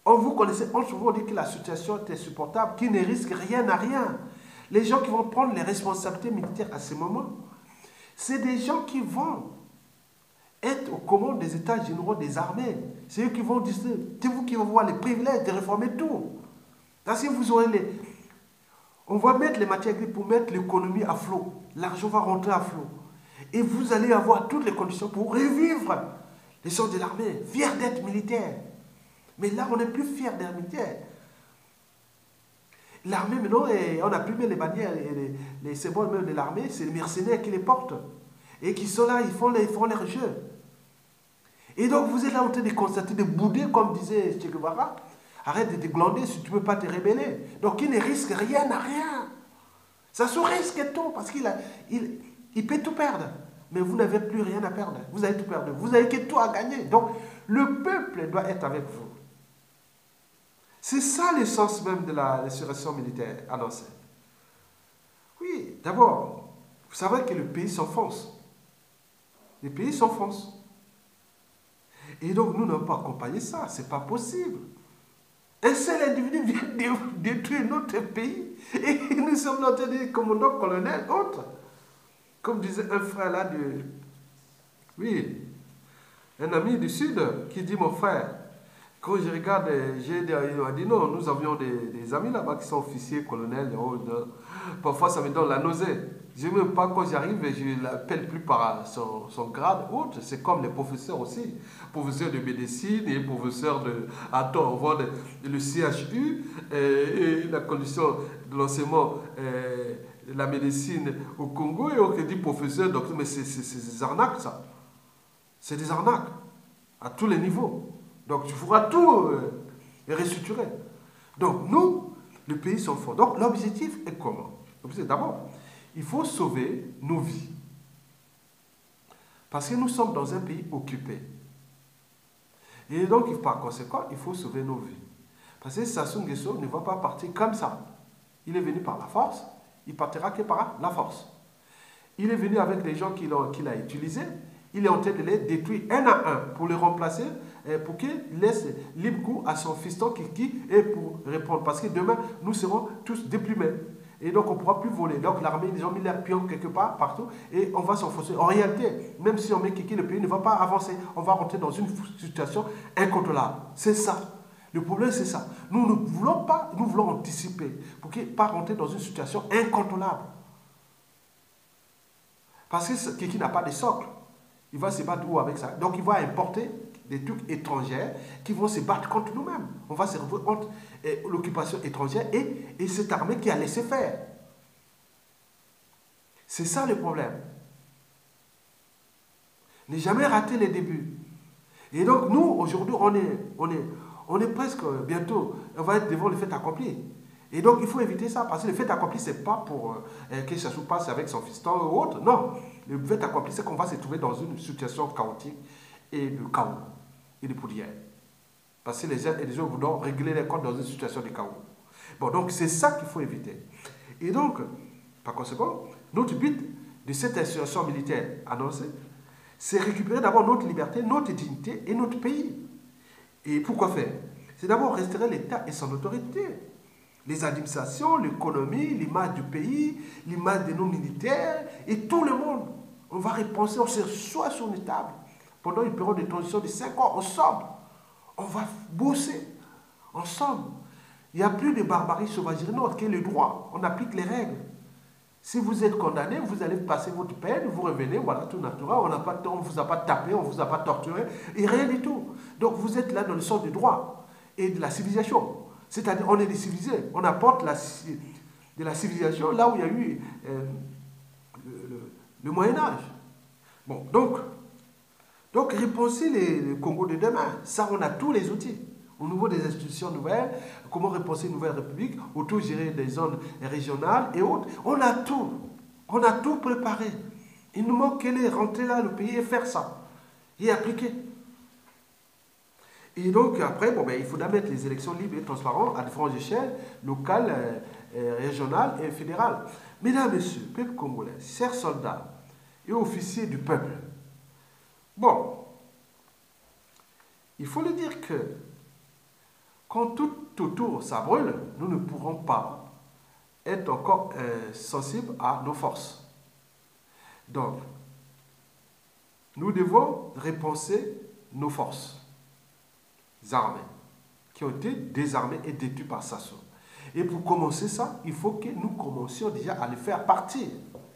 Vous connaissez, on souvent dit que la situation est insupportable, qui ne risque rien à rien. Les gens qui vont prendre les responsabilités militaires à ce moment, c'est des gens qui vont être aux commandes des états généraux des armées. C'est eux qui vont dire, c'est vous qui vont voir les privilèges de réformer tout. Parce que vous aurez on va mettre les matières grises pour mettre l'économie à flot. L'argent va rentrer à flot. Et vous allez avoir toutes les conditions pour revivre les sorts de l'armée, fiers d'être militaires. Mais là, on n'est plus fiers d'être militaires. L'armée, maintenant, on a plus mis les bannières, les symboles même de l'armée, c'est les mercenaires qui les portent. Et qui sont là, ils font leur jeu. Et donc, vous êtes là en train de constater, de bouder, comme disait Che Guevara. Arrête de te glander si tu ne peux pas te rébeller. Donc, il ne risque rien à rien. Sassou risque tout parce il peut tout perdre. Mais vous n'avez plus rien à perdre. Vous avez tout perdu. Vous n'avez que tout à gagner. Donc, le peuple doit être avec vous. C'est ça l'essence même de l'insurrection militaire annoncée. Oui, d'abord, vous savez que le pays s'enfonce. Le pays s'enfonce. Et donc, nous n'avons pas accompagné ça. Ce n'est pas possible. Un seul individu vient détruire notre pays. Et nous sommes dans des commandants, colonels, autres. Comme disait un frère là, oui, un ami du Sud qui dit, mon frère, quand je regarde, il m'a dit non, nous avions des amis là-bas qui sont officiers, colonels, parfois ça me donne la nausée. Je ne veux pas quand j'arrive, je ne l'appelle plus par son grade autre, c'est comme les professeurs aussi, professeurs de médecine et professeurs de, attends, on voit le CHU et la condition de l'enseignement de la médecine au Congo et on dit professeur, docteur, mais c'est des arnaques ça. C'est des arnaques à tous les niveaux. Donc tu feras tout restructurer. Donc nous, le pays s'enfonce. Donc l'objectif est comment? D'abord, il faut sauver nos vies. Parce que nous sommes dans un pays occupé. Et donc, par conséquent, il faut sauver nos vies. Parce que Sassou Nguesso ne va pas partir comme ça. Il est venu par la force, il partira que par la force. Il est venu avec les gens qu'il a utilisés. Il est en train de les détruire un à un pour les remplacer, pour qu'il laisse libre cours à son fiston qui est pour répondre. Parce que demain, nous serons tous déplumés. Et donc, on ne pourra plus voler. Donc, l'armée, ils ont mis leurs pions quelque part, partout, et on va s'enfoncer. En réalité, même si on met Kiki, le pays ne va pas avancer. On va rentrer dans une situation incontrôlable. C'est ça. Le problème, c'est ça. Nous ne voulons pas, nous voulons anticiper pour qu'il ne pas rentrer dans une situation incontrôlable. Parce que Kiki n'a pas de socle. Il va se battre où avec ça? Donc, il va importer des trucs étrangers qui vont se battre contre nous-mêmes. On va se retrouver entre l'occupation étrangère et cette armée qui a laissé faire. C'est ça le problème. Ne jamais rater les débuts. Et donc, nous, aujourd'hui, on est presque bientôt, on va être devant le fait accompli. Et donc, il faut éviter ça, parce que le fait accompli, ce n'est pas pour que Sassou passe avec son fiston ou autre. Non, le fait accompli, c'est qu'on va se trouver dans une situation chaotique et de chaos et de poussière. Parce que les uns et les autres voudront régler les comptes dans une situation de chaos. Bon, donc c'est ça qu'il faut éviter. Et donc, par conséquent, notre but de cette insurrection militaire annoncée, c'est récupérer d'abord notre liberté, notre dignité et notre pays. Et pourquoi faire? C'est d'abord restaurer l'État et son autorité. Les administrations, l'économie, l'image du pays, l'image de nos militaires et tout le monde. On va repenser, on se soit sur une table pendant une période de transition de 5 ans ensemble. On va bosser ensemble. Il n'y a plus de barbarie sauvagerie, non, qui est le droit. On applique les règles. Si vous êtes condamné, vous allez passer votre peine, vous revenez, voilà, tout naturel. On ne vous a pas tapé, on ne vous a pas torturé, et rien du tout. Donc vous êtes là dans le sens du droit et de la civilisation. C'est-à-dire, on est des civilisés. On apporte de la civilisation là où il y a eu le Moyen-Âge. Bon, donc repenser le Congo de demain. Ça, on a tous les outils. Au niveau des institutions nouvelles, comment repenser une nouvelle république, autour gérer des zones régionales et autres. On a tout. On a tout préparé. Il nous manque qu'elle est rentrer là, le pays, et faire ça. Et appliquer. Et donc, après, bon, ben, il faudra mettre les élections libres et transparentes à différentes échelles, locales, régionales et fédérales. Mesdames, Messieurs, peuple congolais, chers soldats et officiers du peuple, bon, il faut le dire que quand tout autour ça brûle, nous ne pourrons pas être encore sensibles à nos forces. Donc, nous devons repenser nos forces armées qui ont été désarmées et détruites par Sassou. Et pour commencer ça, il faut que nous commencions déjà à les faire partir.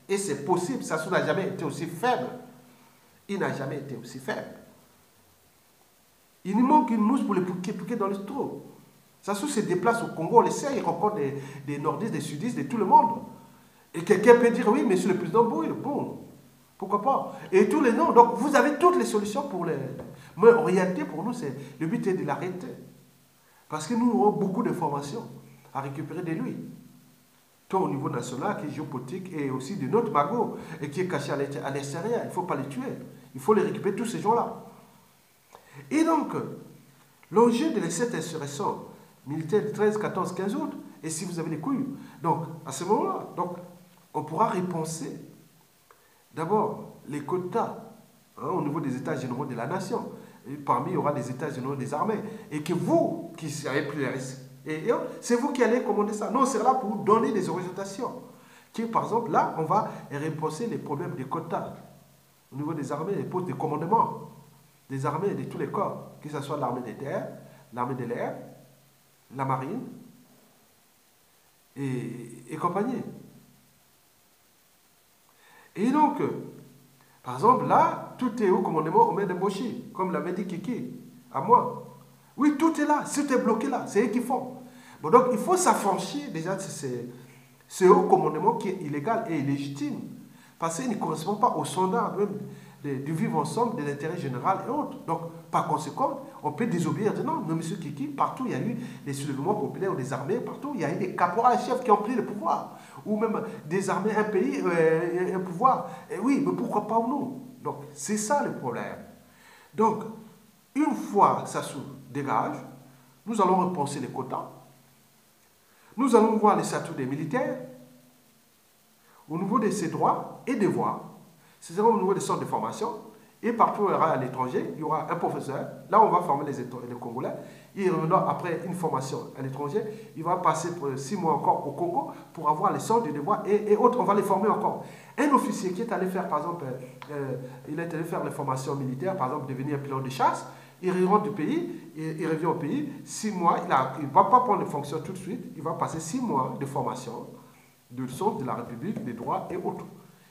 Et c'est possible, Sassou n'a jamais été aussi faible. Il n'a jamais été aussi faible. Il nous manque une mouche pour les piquer dans le trou. Sassou se déplace au Congo, on le sait, il rencontre des nordistes, des sudistes, de tout le monde. Et quelqu'un peut dire, oui, monsieur le président Bouille, bon, pourquoi pas. Et tous les noms, donc vous avez toutes les solutions pour les... Mais en réalité, pour nous, le but est de l'arrêter. Parce que nous avons beaucoup d'informations à récupérer de lui. tant au niveau national que géopolitique et aussi de notre magot, et qui est caché à l'extérieur. Il ne faut pas les tuer. Il faut les récupérer, tous ces gens-là. Et donc, l'enjeu de cette insurrection militaire du 13, 14, 15 août, et si vous avez les couilles, donc, à ce moment-là, donc, on pourra repenser d'abord les quotas au niveau des états généraux de la nation. Et parmi, il y aura des états généraux des armées. Et que vous, qui avez pris les risques, et c'est vous qui allez commander ça. Non, c'est là pour vous donner des orientations. Qui, par exemple, là, on va repenser les problèmes des quotas au niveau des armées, les postes de commandement des armées, de tous les corps, que ce soit l'armée des terres, l'armée de l'air, la marine et compagnie. Et donc, par exemple, là, tout est au commandement au maître d'embaucher, comme l'avait dit Kiki, à moi. Oui, tout est là, tout est bloqué là, c'est eux qui font. Bon, donc, il faut s'affranchir déjà de ce haut commandement qui est illégal et illégitime, parce qu'il ne correspond pas aux standards même du vivre ensemble, de l'intérêt général et autres. Donc, par conséquent, on peut désobéir. Non, mais monsieur Kiki, partout il y a eu des soulèvements populaires ou des armées, partout il y a eu des caporals-chefs qui ont pris le pouvoir, ou même des armées, un pays, un pouvoir. Et oui, mais pourquoi pas nous? Donc, c'est ça le problème. Donc, une fois que ça se dégage, nous allons repenser les quotas. Nous allons voir les statuts des militaires au niveau de ses droits et devoirs. C'est au niveau des centres de formation. Et partout où il y aura à l'étranger, il y aura un professeur. Là, on va former les Congolais. Il reviendra après une formation à l'étranger. Il va passer pour 6 mois encore au Congo pour avoir les centres de devoirs et autres. On va les former encore. Un officier qui est allé faire, par exemple, il est allé faire les formations militaires, par exemple, devenir pilote de chasse. Il rentre du pays, il revient au pays. 6 mois, il ne va pas prendre les fonctions tout de suite. Il va passer 6 mois de formation, de centre de la République, des droits et autres.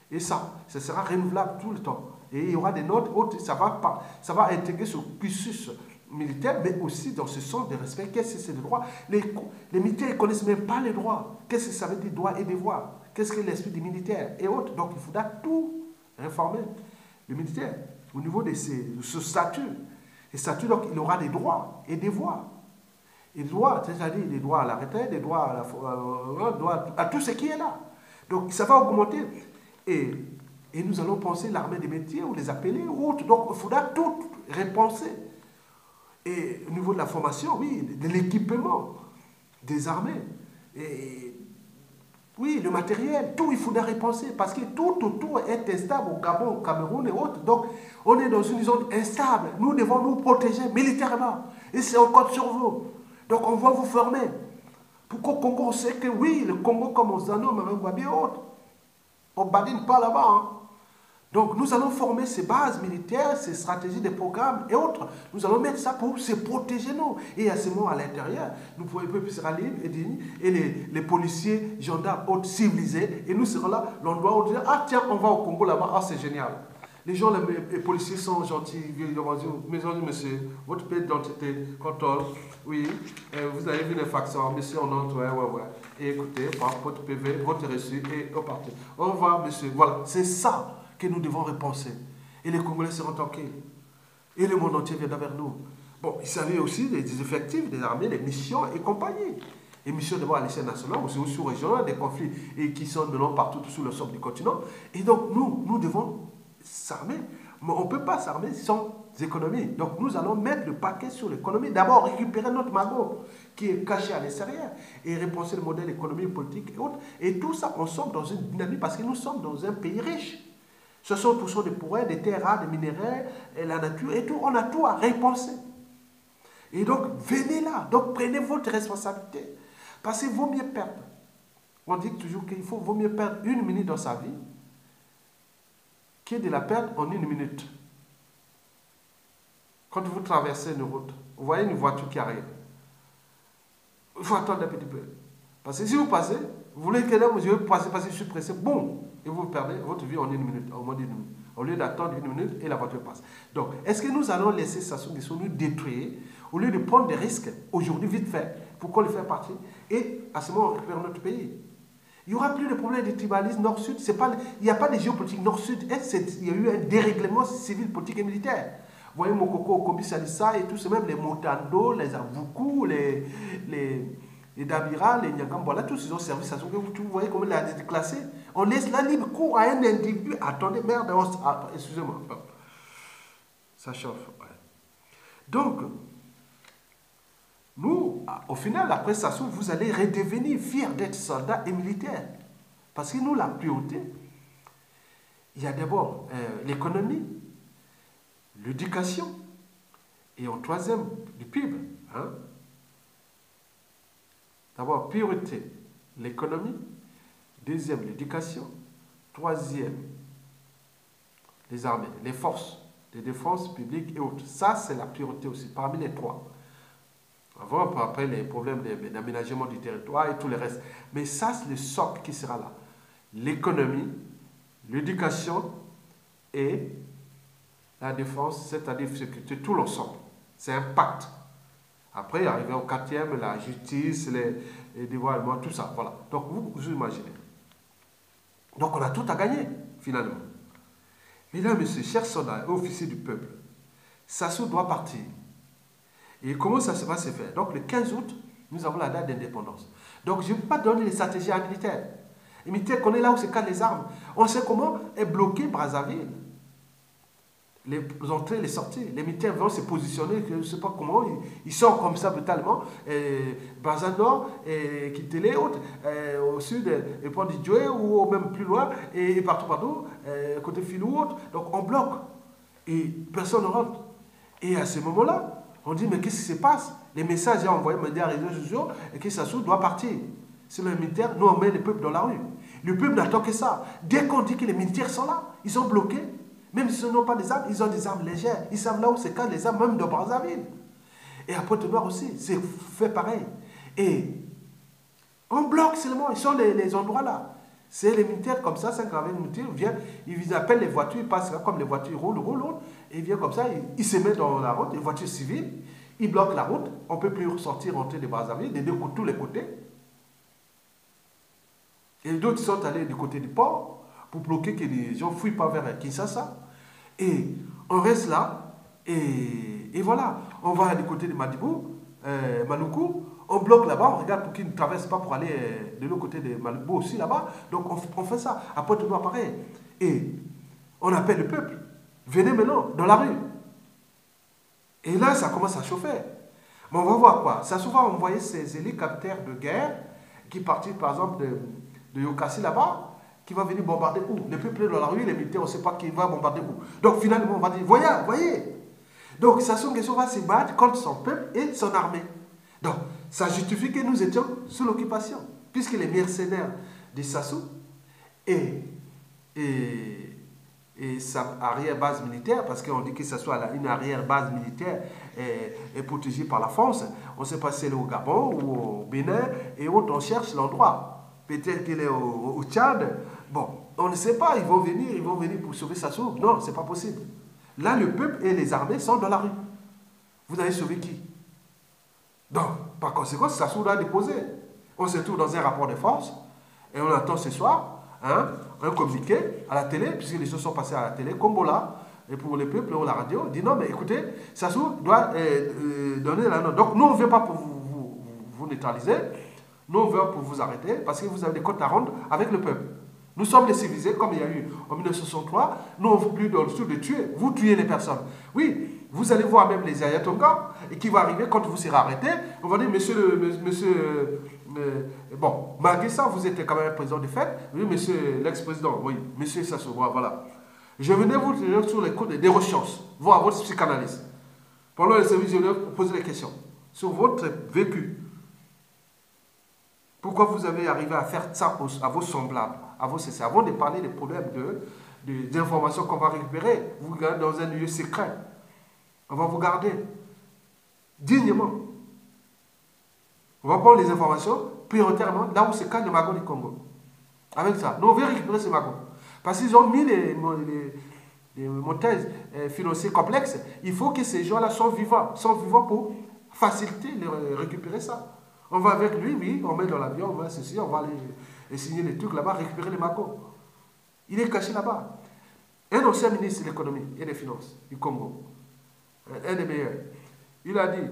Et ça sera renouvelable tout le temps. Et il y aura des notes hautes, ça va intégrer ce cursus militaire, mais aussi dans ce sens de respect. Qu'est-ce que c'est le droit? Les militaires ne connaissent même pas les droits. Qu'est-ce que ça veut dire droit et devoir? Qu'est-ce que l'esprit des militaires et autres? Donc il faudra tout réformer. Le militaire, au niveau de ce statut. Et statut, donc il aura des droits et devoirs. Et droits, c'est-à-dire des droits à la retraite, des droits à tout ce qui est là. Donc ça va augmenter. Et nous allons penser l'armée des métiers ou les appeler ou autres. Donc il faudra tout repenser. Et au niveau de la formation, oui, de l'équipement des armées. Et oui, le matériel, tout il faudra repenser. Parce que tout autour est instable au Gabon, au Cameroun et autres. Donc on est dans une zone instable. Nous devons nous protéger militairement. Et c'est encore sur vous. Donc on va vous former. Pour qu'au Congo, on sait que oui, le Congo comme aux Zano, Marangwabi et autres. On ne badine pas là-bas. Hein. Donc nous allons former ces bases militaires, ces stratégies, des programmes et autres. Nous allons mettre ça pour se protéger nous. Et à ce moment, à l'intérieur, nous pourrons sera libre et digne. Et les policiers, gendarmes, autres civilisés. Et nous serons là, l'endroit où on dit, ah tiens, on va au Congo là-bas, ah c'est génial. Les gens, les policiers sont gentils, ils vont dire, monsieur, votre pièce d'identité, contrôle, oui, vous avez vu l'infraction, monsieur, on entre, ouais. Et écoutez, votre PV, votre reçu, et au parti. Au revoir, monsieur. Voilà, c'est ça que nous devons repenser. Et les Congolais seront tranquilles. Et le monde entier viendra vers nous. Bon, il s'agit aussi des effectifs, des armées, des missions et compagnie. Les missions d'abord à l'échelle nationale, mais aussi régionale, des conflits et qui sont maintenant partout sur le sol du continent. Et donc, nous devons s'armer, mais on ne peut pas s'armer sans économie. Donc nous allons mettre le paquet sur l'économie. D'abord récupérer notre magot qui est caché à l'extérieur et repenser le modèle économique, politique et autres. Et tout ça, on sommes dans une dynamique parce que nous sommes dans un pays riche. 60% des pourrains, des terres rares, des minéraux, et la nature et tout. On a tout à repenser. Et donc venez là. Donc prenez votre responsabilité. Parce qu'il vaut mieux perdre. On dit toujours qu'il vaut mieux perdre 1 minute dans sa vie qui est de la perdre en 1 minute. Quand vous traversez une route, vous voyez une voiture qui arrive. Il faut attendre un petit peu. Parce que si vous passez, vous voulez que là, je vais passer parce que je suis pressé, boum, et vous perdez votre vie en 1 minute, au moins d'1 minute. Au lieu d'attendre 1 minute et la voiture passe. Donc, est-ce que nous allons laisser Sassou Nguesso nous détruire au lieu de prendre des risques aujourd'hui vite fait pour qu'on les fasse partir et à ce moment on récupère notre pays? Il n'y aura plus de problème de tribalisme nord-sud. Il n'y a pas de géopolitique nord-sud. Il y a eu un dérèglement civil, politique et militaire. Vous voyez Mokoko, Kombi Salissa et tout, c'est même les Motando, les Avuku, les Dabira, les Nyagambola, tous ils ont servi Sassou. Vous voyez comment il a été classé. On laisse la libre cours à un individu. Attendez, merde, excusez-moi. Ça chauffe. Ouais. Donc, nous, au final, après Sassou, vous allez redevenir fiers d'être soldats et militaires. Parce que nous, la priorité, il y a d'abord l'économie, l'éducation, et en troisième, du PIB. Hein? D'abord, priorité, l'économie, deuxième, l'éducation, troisième, les armées, les forces de défense publique et autres. Ça, c'est la priorité aussi, parmi les trois. Avant, après, les problèmes d'aménagement du territoire et tout le reste. Mais ça, c'est le socle qui sera là. L'économie, l'éducation et la défense, c'est-à-dire sécurité, tout l'ensemble. C'est un pacte. Après, arriver au quatrième, la justice, les dévoilements, tout ça. Voilà. Donc, vous imaginez. Donc, on a tout à gagner, finalement. Mesdames, Messieurs, chers soldats et officiers du peuple, Sassou doit partir. Et comment ça va se faire? Donc, le 15 août, nous avons la date d'indépendance. Donc, je ne peux pas donner les stratégies à militaires. Les militaires connaissent là où se cachent les armes. On sait comment est bloqué Brazzaville. Les entrées, les sorties. Les militaires vont se positionner, je ne sais pas comment, ils sortent comme ça brutalement. Brazza Nord, Kitele, au sud, et Pont d'Idjoué, ou même plus loin, et partout, côté Filou, autre. Donc on bloque. Et personne ne rentre. Et à ce moment-là, on dit, mais qu'est-ce qui se passe? Les messages sont envoyés dans les réseaux sociaux, et que Sassou doit partir. C'est le militaire, nous on met le peuple dans la rue. Le peuple n'attend que ça. Dès qu'on dit que les militaires sont là, ils sont bloqués. Même s'ils n'ont pas des armes, ils ont des armes légères. Ils savent là où se cachent les armes, même de Brazzaville. Et à Pointe-Noire aussi, c'est fait pareil. Et on bloque seulement, ils sont les endroits là. C'est les militaires comme ça, 5 militaires, ils appellent les voitures, ils passent là, comme les voitures roulent, et ils viennent comme ça, ils se mettent dans la route, les voitures civiles, ils bloquent la route, on ne peut plus sortir, rentrer de Brazzaville, de tous les côtés. Et d'autres sont allés du côté du port pour bloquer que les gens ne fuient pas vers Kinshasa. Et on reste là, et voilà, on va du côté de Madibou, Maluku, on bloque là-bas, on regarde pour qu'ils ne traversent pas pour aller de l'autre côté de Malibou aussi là-bas. Donc on fait ça, à Pointe-Noire pareil. Et on appelle le peuple, venez maintenant dans la rue. Et là, ça commence à chauffer. Mais on va voir quoi. Ça a souvent envoyé ces hélicoptères de guerre qui partent par exemple de Yokassi là-bas, qui va venir bombarder où? Le peuple est dans la rue, les militaires, on ne sait pas qui va bombarder où. Donc finalement, on va dire, voyez. Donc Sassou Nguesso va se battre contre son peuple et son armée. Donc ça justifie que nous étions sous l'occupation, puisque les mercenaires de Sassou et sa arrière-base militaire, parce qu'on dit que Sassou a une arrière-base militaire est protégée par la France, on ne sait pas si elle est au Gabon ou au Bénin, et autres, on cherche l'endroit. Peut-être qu'il est au Tchad. Bon, on ne sait pas, ils vont venir pour sauver Sassou. Non, ce n'est pas possible. Là, le peuple et les armées sont dans la rue. Vous allez sauver qui? Donc, par conséquent, Sassou doit déposer. On se trouve dans un rapport de force et on attend ce soir un communiqué à la télé, puisque les choses sont passées à la télé, comme là, et pour le peuple ou la radio, dit non, mais écoutez, Sassou doit donner la note. Donc, nous, on ne veut pas pour vous neutraliser. Nous, on veut pour vous arrêter parce que vous avez des comptes à rendre avec le peuple. Nous sommes les civilisés, comme il y a eu en 1963. Nous, on ne veut plus de tuer. Vous tuez les personnes. Oui, vous allez voir même les Ayatonga, et qui va arriver quand vous serez arrêté. On va dire, bon, malgré ça, vous êtes quand même président de fait. Oui, monsieur l'ex-président, oui, monsieur Sassou, voilà. Je venais vous dire sur les cours des neurosciences, voir votre psychanalyste. Pendant le service, je vais vous poser des questions sur votre vécu. Pourquoi vous avez arrivé à faire ça à vos semblables, à vos cessés? Avant de parler des problèmes d'informations qu'on va récupérer, vous gardez dans un lieu secret. On va vous garder dignement. On va prendre les informations prioritairement là où se cache le magot du Congo. Avec ça, nous on veut récupérer ce magot. Parce qu'ils ont mis les montages financiers complexes. Il faut que ces gens-là soient vivants pour faciliter récupérer ça. On va avec lui, oui, on met dans l'avion, on va ceci, on va aller signer les trucs là-bas, récupérer les magots. Il est caché là-bas. Un ancien ministre de l'économie et des finances du Congo, un des meilleurs, il a dit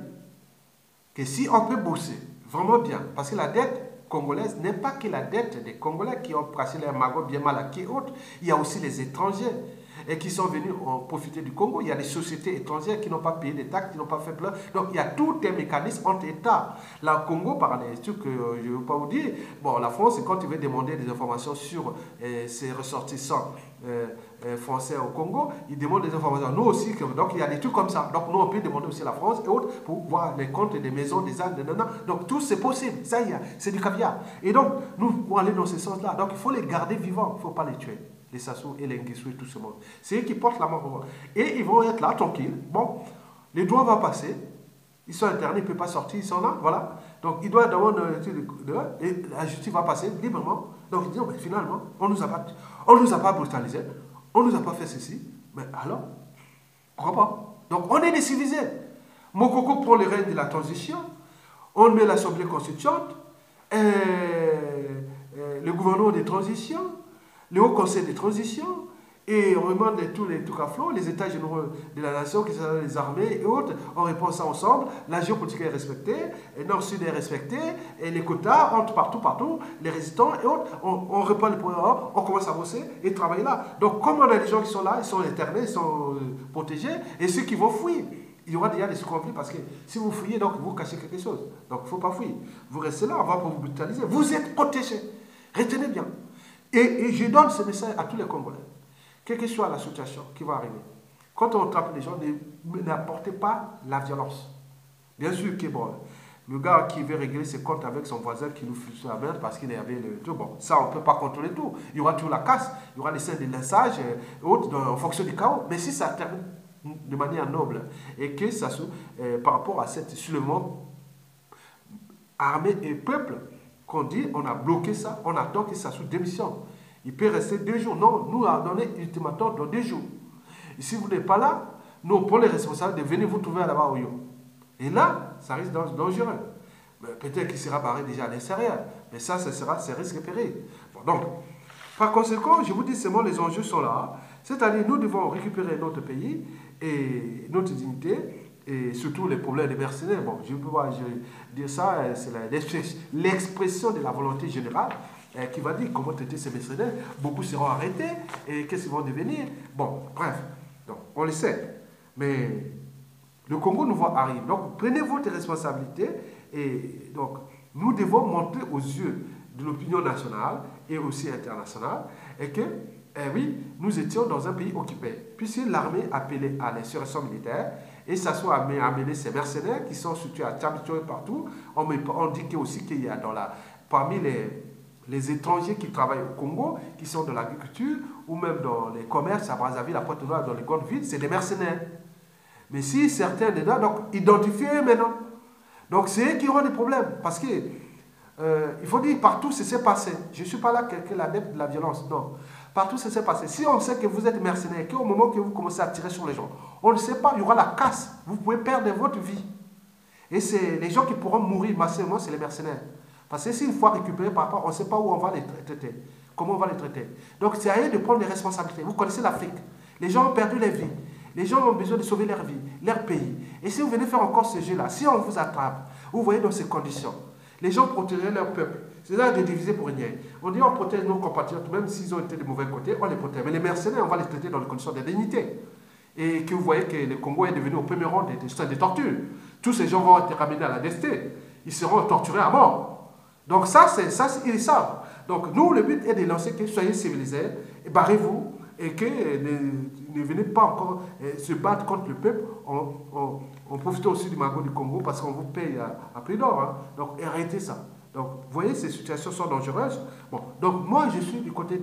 que si on peut bosser vraiment bien. Parce que la dette congolaise n'est pas que la dette des Congolais qui ont cassé les magots bien mal acquis et autres. Il y a aussi les étrangers et qui sont venus profiter du Congo. Il y a des sociétés étrangères qui n'ont pas payé des taxes, qui n'ont pas fait plein. Donc il y a tout un mécanisme entre États. Là, au Congo, par des trucs que je ne veux pas vous dire, bon, la France, quand il veut demander des informations sur ses ressortissants français au Congo, il demande des informations. Nous aussi, donc il y a des trucs comme ça. Donc nous, on peut demander aussi à la France et autres pour voir les comptes des maisons, des ânes, donc tout c'est possible. Ça y est, c'est du caviar. Et donc, nous, pour aller dans ce sens-là, donc il faut les garder vivants, il ne faut pas les tuer. Les Sassou et les Nguessou et tout ce monde. C'est eux qui portent la mort. Et ils vont être là, tranquilles. Bon, les droits vont passer. Ils sont internés, ils ne peuvent pas sortir, ils sont là, voilà. Donc, ils doivent demander et la justice va passer librement. Donc, ils disent, mais finalement, on ne nous a pas brutalisés, on ne nous a pas fait ceci. Mais alors, pourquoi pas? Donc, on est des civilisés. Mokoko prend le règne de la transition, on met l'Assemblée constituante, le gouvernement de transition, le Haut Conseil de transition, et on demande tous les trucs à flot, les États généraux de la nation, qui sont les armées et autres, on répond ça ensemble, la géopolitique est respectée, le Nord-Sud est respecté, et les quotas entrent partout, les résistants et autres, on répond les programmes, on commence à bosser et travailler là. Donc comme on a des gens qui sont là, ils sont internés, ils sont protégés, et ceux qui vont fuir, il y aura déjà des conflits parce que si vous fouillez, donc vous cachez quelque chose. Donc il ne faut pas fuir. Vous restez là, on va pas vous brutaliser. Vous êtes protégés. Retenez bien. Et je donne ce message à tous les Congolais. Quelle que soit la situation qui va arriver, quand on trappe les gens, n'apportez pas la violence. Bien sûr que bon, le gars qui veut régler ses comptes avec son voisin qui nous fout sur la merde parce qu'il avait le tout, bon, ça on ne peut pas contrôler tout. Il y aura toujours la casse, il y aura les scènes de lynchage autres en fonction du chaos. Mais si ça termine de manière noble et que ça par rapport à cet soulèvement armée et peuple, qu'on dit, on a bloqué ça, on attend que ça soit démission. Il peut rester 2 jours. Non, nous avons donné ultimatum dans 2 jours. Et si vous n'êtes pas là, nous, pour les responsables, de venir vous trouver là-bas au Yo. Et là, ça risque d'être dangereux. Peut-être qu'il sera barré déjà à l'extérieur. Mais ça, c'est risque péril. Bon, donc, par conséquent, je vous dis seulement, les enjeux sont là. C'est-à-dire, nous devons récupérer notre pays et notre dignité. Et surtout les problèmes des mercenaires. Bon, je peux pas dire ça, c'est l'expression de la volonté générale qui va dire comment traiter ces mercenaires. Beaucoup seront arrêtés et qu'est-ce qu'ils vont devenir. Bon, bref, donc, on le sait. Mais le Congo nous voit arriver. Donc, prenez votre responsabilité et donc, nous devons montrer aux yeux de l'opinion nationale et aussi internationale et que, oui, nous étions dans un pays occupé. Puisque l'armée appelait à l'insurrection militaire, et ça soit amener ces mercenaires qui sont situés à Tchamito et partout. On dit aussi qu'il y a parmi les étrangers qui travaillent au Congo, qui sont dans l'agriculture, ou même dans les commerces à Brazzaville, à Pointe-Noire, dans les grandes villes, c'est des mercenaires. Mais si certains dedans, donc identifiez maintenant. Donc c'est eux qui auront des problèmes. Parce que, il faut dire, partout, c'est s'est passé. Je ne suis pas là quelqu'un l'adepte de la violence, non. Partout, ça s'est passé. Si on sait que vous êtes mercenaire, qu'au moment que vous commencez à tirer sur les gens, on ne sait pas, il y aura la casse. Vous pouvez perdre votre vie. Et c'est les gens qui pourront mourir massivement, c'est les mercenaires. Parce que s'il faut récupérer par rapport, on ne sait pas où on va les traiter. Comment on va les traiter. Donc c'est à eux de prendre les responsabilités. Vous connaissez l'Afrique. Les gens ont perdu leur vie. Les gens ont besoin de sauver leur vie, leur pays. Et si vous venez faire encore ce jeu-là, si on vous attrape, vous voyez dans ces conditions, les gens protégeraient leur peuple. C'est là de diviser pour rien. On dit on protège nos compatriotes, même s'ils ont été de mauvais côtés, on les protège. Mais les mercenaires, on va les traiter dans les conditions de dignité. Et que vous voyez que le Congo est devenu au premier rang des tortures. Tous ces gens vont être ramenés à la destinée. Ils seront torturés à mort. Donc ça, ils savent. Donc nous, le but est de lancer que soyez civilisés, et barrez-vous, et que ne venez pas encore se battre contre le peuple. On profite aussi du magot du Congo parce qu'on vous paye à prix d'or. Hein. Donc arrêtez ça. Donc, vous voyez, ces situations sont dangereuses. Bon, donc moi, je suis du côté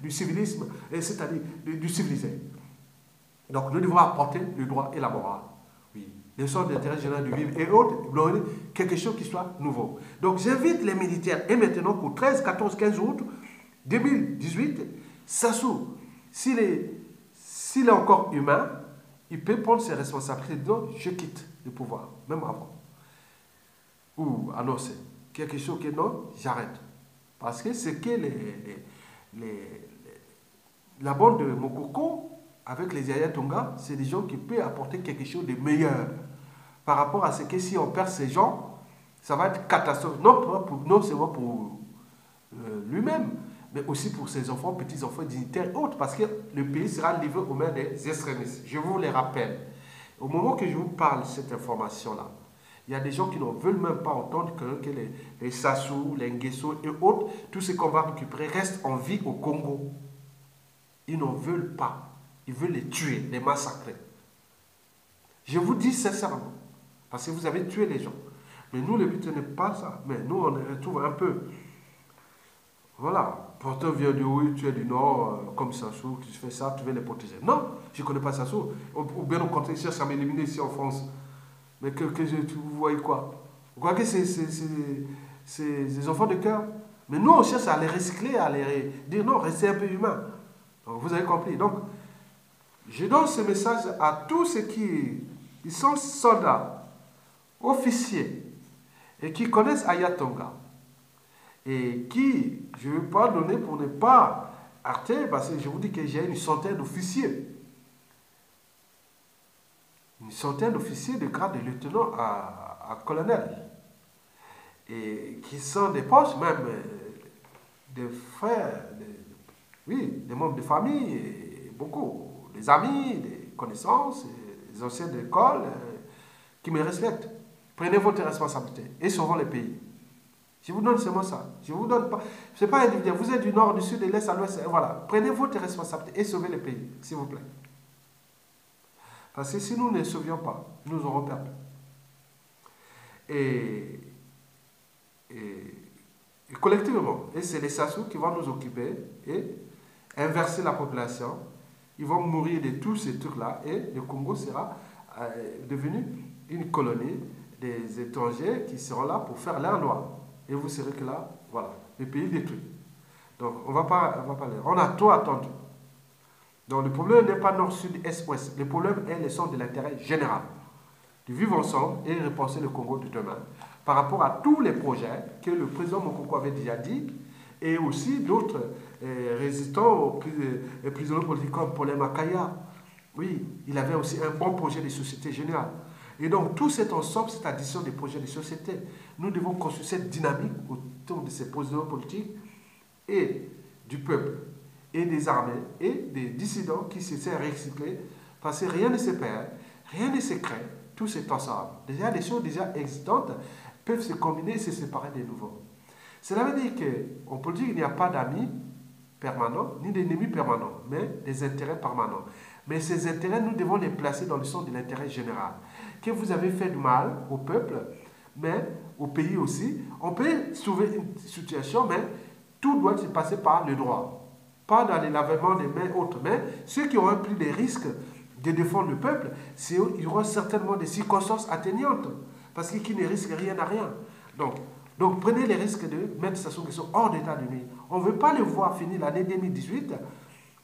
du civilisme, c'est-à-dire du civilisé. Donc, nous devons apporter le droit et la morale. Oui. Les sortes d'intérêt général du vivre et autres, quelque chose qui soit nouveau. Donc, j'invite les militaires, et maintenant pour 13, 14, 15 août 2018, Sassou, s'il est encore humain, il peut prendre ses responsabilités. Donc, je quitte le pouvoir, même avant. Ou annoncer. Quelque chose que non, j'arrête. Parce que c'est que la bande de Mokoko, avec les Yaya Tonga, c'est des gens qui peuvent apporter quelque chose de meilleur. Par rapport à ce que si on perd ces gens, Ça va être catastrophique, non seulement pour lui-même, mais aussi pour ses enfants, petits-enfants, dignitaires et autres, parce que le pays sera livré aux mains des extrémistes. Je vous les rappelle. Au moment que je vous parle de cette information-là, il y a des gens qui ne veulent même pas entendre que les Sassou, les Nguesso et autres, tous ceux qu'on va récupérer, restent en vie au Congo. Ils n'en veulent pas. Ils veulent les tuer, les massacrer. Je vous dis sincèrement, parce que vous avez tué les gens. Mais nous, le but n'est pas ça. Mais nous, on retrouve un peu. Voilà. Pourtant, vient de oui, tu es du Nord, comme Sassou, tu fais ça, tu veux les protéger. Non, je ne connais pas Sassou. Ou bien au contraire, ils cherchent à m'éliminer ici en France. Mais vous voyez quoi? Vous croyez que c'est des enfants de cœur? Mais nous, on cherche à les recycler, à les dire non, restez un peu humain. Donc, vous avez compris. Donc, je donne ce message à tous ceux qui sont soldats, officiers, et qui connaissent Ayatonga. Et qui, je ne veux pas donner pour ne pas arrêter, parce que je vous dis que j'ai une centaine d'officiers. Une centaine d'officiers de grade de lieutenant à colonel. Et qui sont des proches, même des frères, des membres de famille, et beaucoup, des amis, des connaissances, des anciens d'école, qui me respectent. Prenez votre responsabilité et sauvons le pays. Je vous donne seulement ça. Je vous donne pas. Ce n'est pas individuel. Vous êtes du nord, du sud, de l'est à l'ouest. Voilà. Prenez votre responsabilité et sauvez le pays, s'il vous plaît. Parce que si nous ne sauvions pas, nous aurons perdu. Et collectivement, et c'est les Sassou qui vont nous occuper et inverser la population. Ils vont mourir de tous ces trucs-là et le Congo sera devenu une colonie des étrangers qui seront là pour faire leur loi. Et vous serez que là, voilà, le pays détruit. Donc, on va pas aller. On a tout attendu. Donc, le problème n'est pas nord, sud, est, ouest. Le problème est le sens de l'intérêt général. De vivre ensemble et repenser le Congo de demain par rapport à tous les projets que le président Mokoko avait déjà dit et aussi d'autres résistants aux prisonniers politiques comme Paul Makaya. Oui, il avait aussi un bon projet de société générale. Et donc, tout cet ensemble, cette addition des projets de société, nous devons construire cette dynamique autour de ces prisonniers politiques et du peuple, et des armées, et des dissidents qui s'essaient à recycler, parce que rien ne se perd, rien ne se crée, tout c'est ensemble. Déjà, des choses déjà existantes peuvent se combiner et se séparer de nouveau. Cela veut dire qu'en politique, il n'y a pas d'amis permanents, ni d'ennemis permanents, mais des intérêts permanents. Mais ces intérêts, nous devons les placer dans le sens de l'intérêt général. Que vous avez fait du mal au peuple, mais au pays aussi. On peut sauver une situation, mais tout doit se passer par le droit. Pas dans les lavements des mains autres. Mais ceux qui auront pris des risques de défendre le peuple, il y aura certainement des circonstances atteignantes. Parce qu'ils ne risquent rien à rien. Donc prenez les risques de mettre Sassou Nguesso hors d'état de nuire. On ne veut pas le voir finir l'année 2018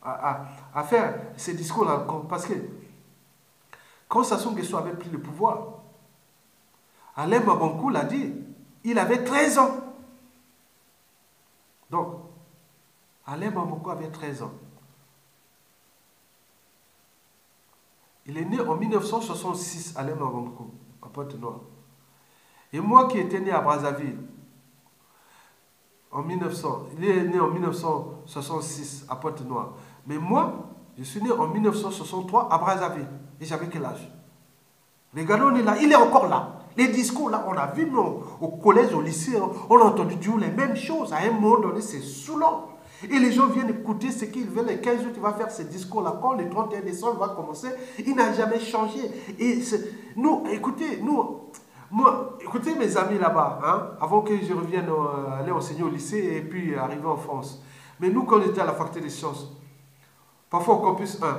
à faire ces discours-là. Parce que quand Sassou Nguesso avait pris le pouvoir, Alain Mabankou l'a dit, il avait 13 ans. Donc, Alain Mabankou avait 13 ans. Il est né en 1966, Alain Mabankou, à Pointe-Noire. Et moi qui étais né à Brazzaville, il est né en 1966 à Pointe-Noire. Mais moi, je suis né en 1963 à Brazzaville. Et j'avais quel âge? Regardez, on est là, il est encore là. Les discours là, on a vu au collège, au lycée, on a entendu toujours les mêmes choses. À un moment donné, c'est saoulant. Et les gens viennent écouter ce qu'ils veulent. Les 15 jours, il va faire ce discours-là. Quand le 31 décembre va commencer, il n'a jamais changé. Et nous, écoutez, écoutez mes amis là-bas, hein, avant que je revienne aller enseigner au lycée et puis arriver en France. Mais nous, quand on était à la faculté des sciences, parfois au campus 1,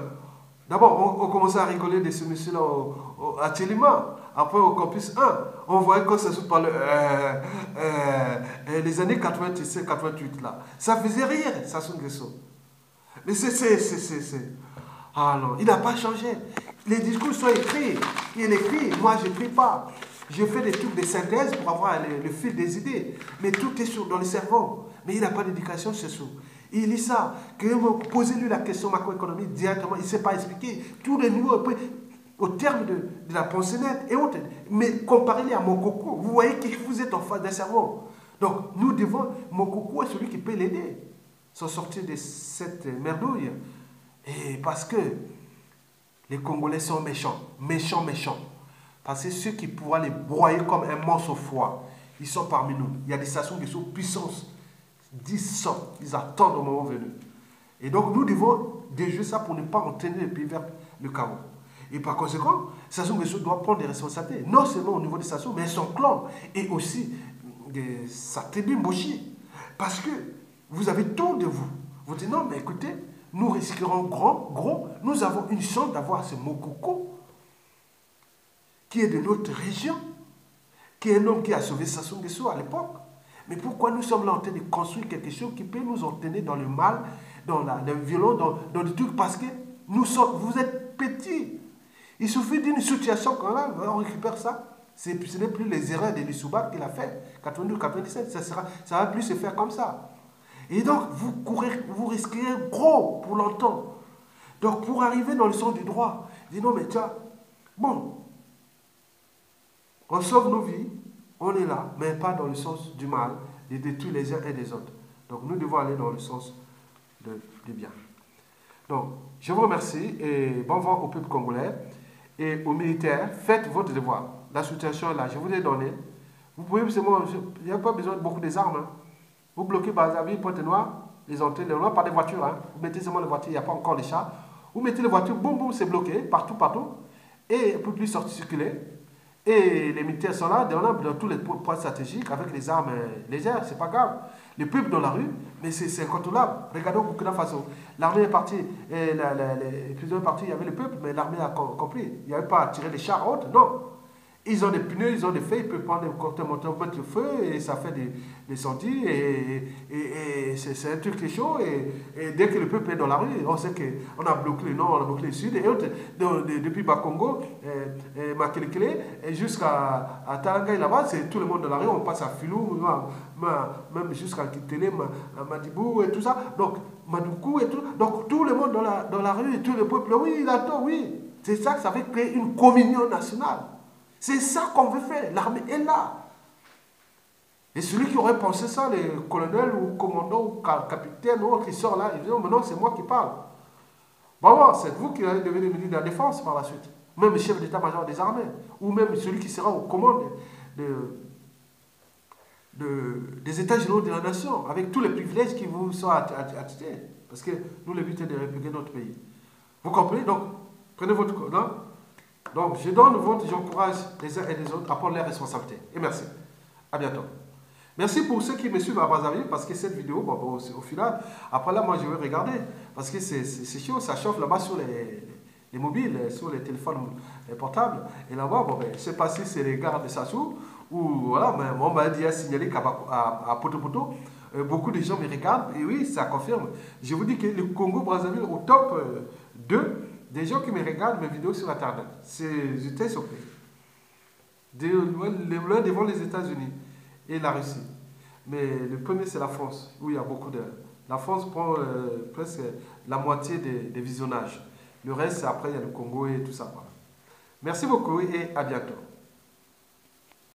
d'abord, on commençait à rigoler de ce monsieur-là à Télima. Après, au campus 1, on voyait quand ça se parlait les années 87-88 là. Ça faisait rire, Sassou Nguesso. Mais ah non, il n'a pas changé. Les discours sont écrits. Il écrit, moi je n'écris pas. Je fais des trucs de synthèse pour avoir le fil des idées. Mais tout est dans le cerveau. Mais il n'a pas d'éducation, Sassou. Il lit ça. Posez-lui la question macroéconomique directement. Il ne sait pas expliquer. Tous les niveaux. au terme de la pensée nette et autres. Mais comparez-les à Mokoko, vous voyez que vous êtes en face d'un cerveau. Donc, nous devons, Mokoko est celui qui peut l'aider, s'en sortir de cette merdouille. Et parce que les Congolais sont méchants, méchants, méchants. Parce que ceux qui pourraient les broyer comme un morceau de foie, ils sont parmi nous. Il y a des stations qui sont puissance 10 100, ils attendent au moment venu. Et donc, nous devons déjouer ça pour ne pas entraîner le pays vers le chaos. Et par conséquent, Sassou Nguesso doit prendre des responsabilités, non seulement au niveau de Sassou, mais son clan, et aussi de sa tribu Mboshi. Parce que vous avez tout de vous. Vous dites non, mais écoutez, nous risquerons gros, nous avons une chance d'avoir ce Mokoko, qui est de notre région, qui est un homme qui a sauvé Sassou Nguesso à l'époque. Mais pourquoi nous sommes là en train de construire quelque chose qui peut nous entraîner dans le mal, dans le violon, dans le truc, parce que vous êtes petits. Il suffit d'une situation quand même, on récupère ça. Ce n'est plus les erreurs de Lissouba qu'il a fait, 92-97, ça ne va plus se faire comme ça. Et donc, vous risquez gros pour longtemps. Donc, pour arriver dans le sens du droit, dis non, mais tiens, bon, on sauve nos vies, on est là, mais pas dans le sens du mal, de détruire les uns et les autres. Donc, nous devons aller dans le sens du bien. Donc, je vous remercie et bon vent au peuple congolais et aux militaires. Faites votre devoir. La situation est là, je vous l'ai donné. Vous pouvez seulement, il n'y a pas besoin de beaucoup des armes. Hein. Vous bloquez Brazzaville, Pointe-Noire, les entrées, les loin, pas des voitures. Hein. Vous mettez seulement les voitures, il n'y a pas encore les chars. Vous mettez les voitures, boum, boum, c'est bloqué, partout. Et on ne peut plus sortir circuler. Et les militaires sont là, dans tous les points stratégiques, avec les armes légères, c'est pas grave. Le peuple dans la rue, mais c'est incontrôlable. Regardez au Burkina Faso. L'armée est partie, les prisonniers sont partis, il y avait le peuple, mais l'armée a compris. Il n'y avait pas à tirer les chars hautes, non. Ils ont des pneus, ils ont des feux, ils peuvent prendre des cocktails monteurs, mettre le feu, et ça fait des sorties, et c'est un truc qui est chaud, et dès que le peuple est dans la rue, on sait qu'on a bloqué le nord, on a bloqué le sud, et autres, depuis Bakongo, Makelekele, jusqu'à Tarangay là-bas, c'est tout le monde dans la rue, on passe à Filou, même jusqu'à Kitele, Madibou, et tout ça, donc Madoukou, et tout, donc tout le monde dans la rue, tout le peuple, oui, il attend, oui, c'est ça que ça fait créer une communion nationale. C'est ça qu'on veut faire. L'armée est là. Et celui qui aurait pensé ça, les colonels ou commandants ou capitaines ou autres, qui sort là, ils disent non, c'est moi qui parle. Bon, c'est vous qui allez devenir ministre de la Défense par la suite. Même le chef d'état-major des armées. Ou même celui qui sera aux commandes des états généraux de la nation, avec tous les privilèges qui vous sont attitrés. Parce que nous, le but est de républiquer notre pays. Vous comprenez? Donc, prenez votre... Non? Donc, j'encourage les uns et les autres à prendre leurs responsabilités. Et merci. À bientôt. Merci pour ceux qui me suivent à Brazzaville, parce que cette vidéo, au final, après là, moi, je vais regarder. Parce que c'est chaud, ça chauffe là-bas sur les mobiles, sur les téléphones portables. Et là-bas, je ne sais pas si c'est les gars de Sassou, ou voilà, mais on m'a dit à signaler qu'à Poto, beaucoup de gens me regardent. Et oui, ça confirme. Je vous dis que le Congo-Brazzaville, au top 2, des gens qui me regardent mes vidéos sur Internet. J'étais surpris. L'un devant les États-Unis et la Russie. Mais le premier, c'est la France, où il y a beaucoup de... La France prend presque la moitié des visionnages. Le reste, après, il y a le Congo et tout ça. Voilà. Merci beaucoup et à bientôt.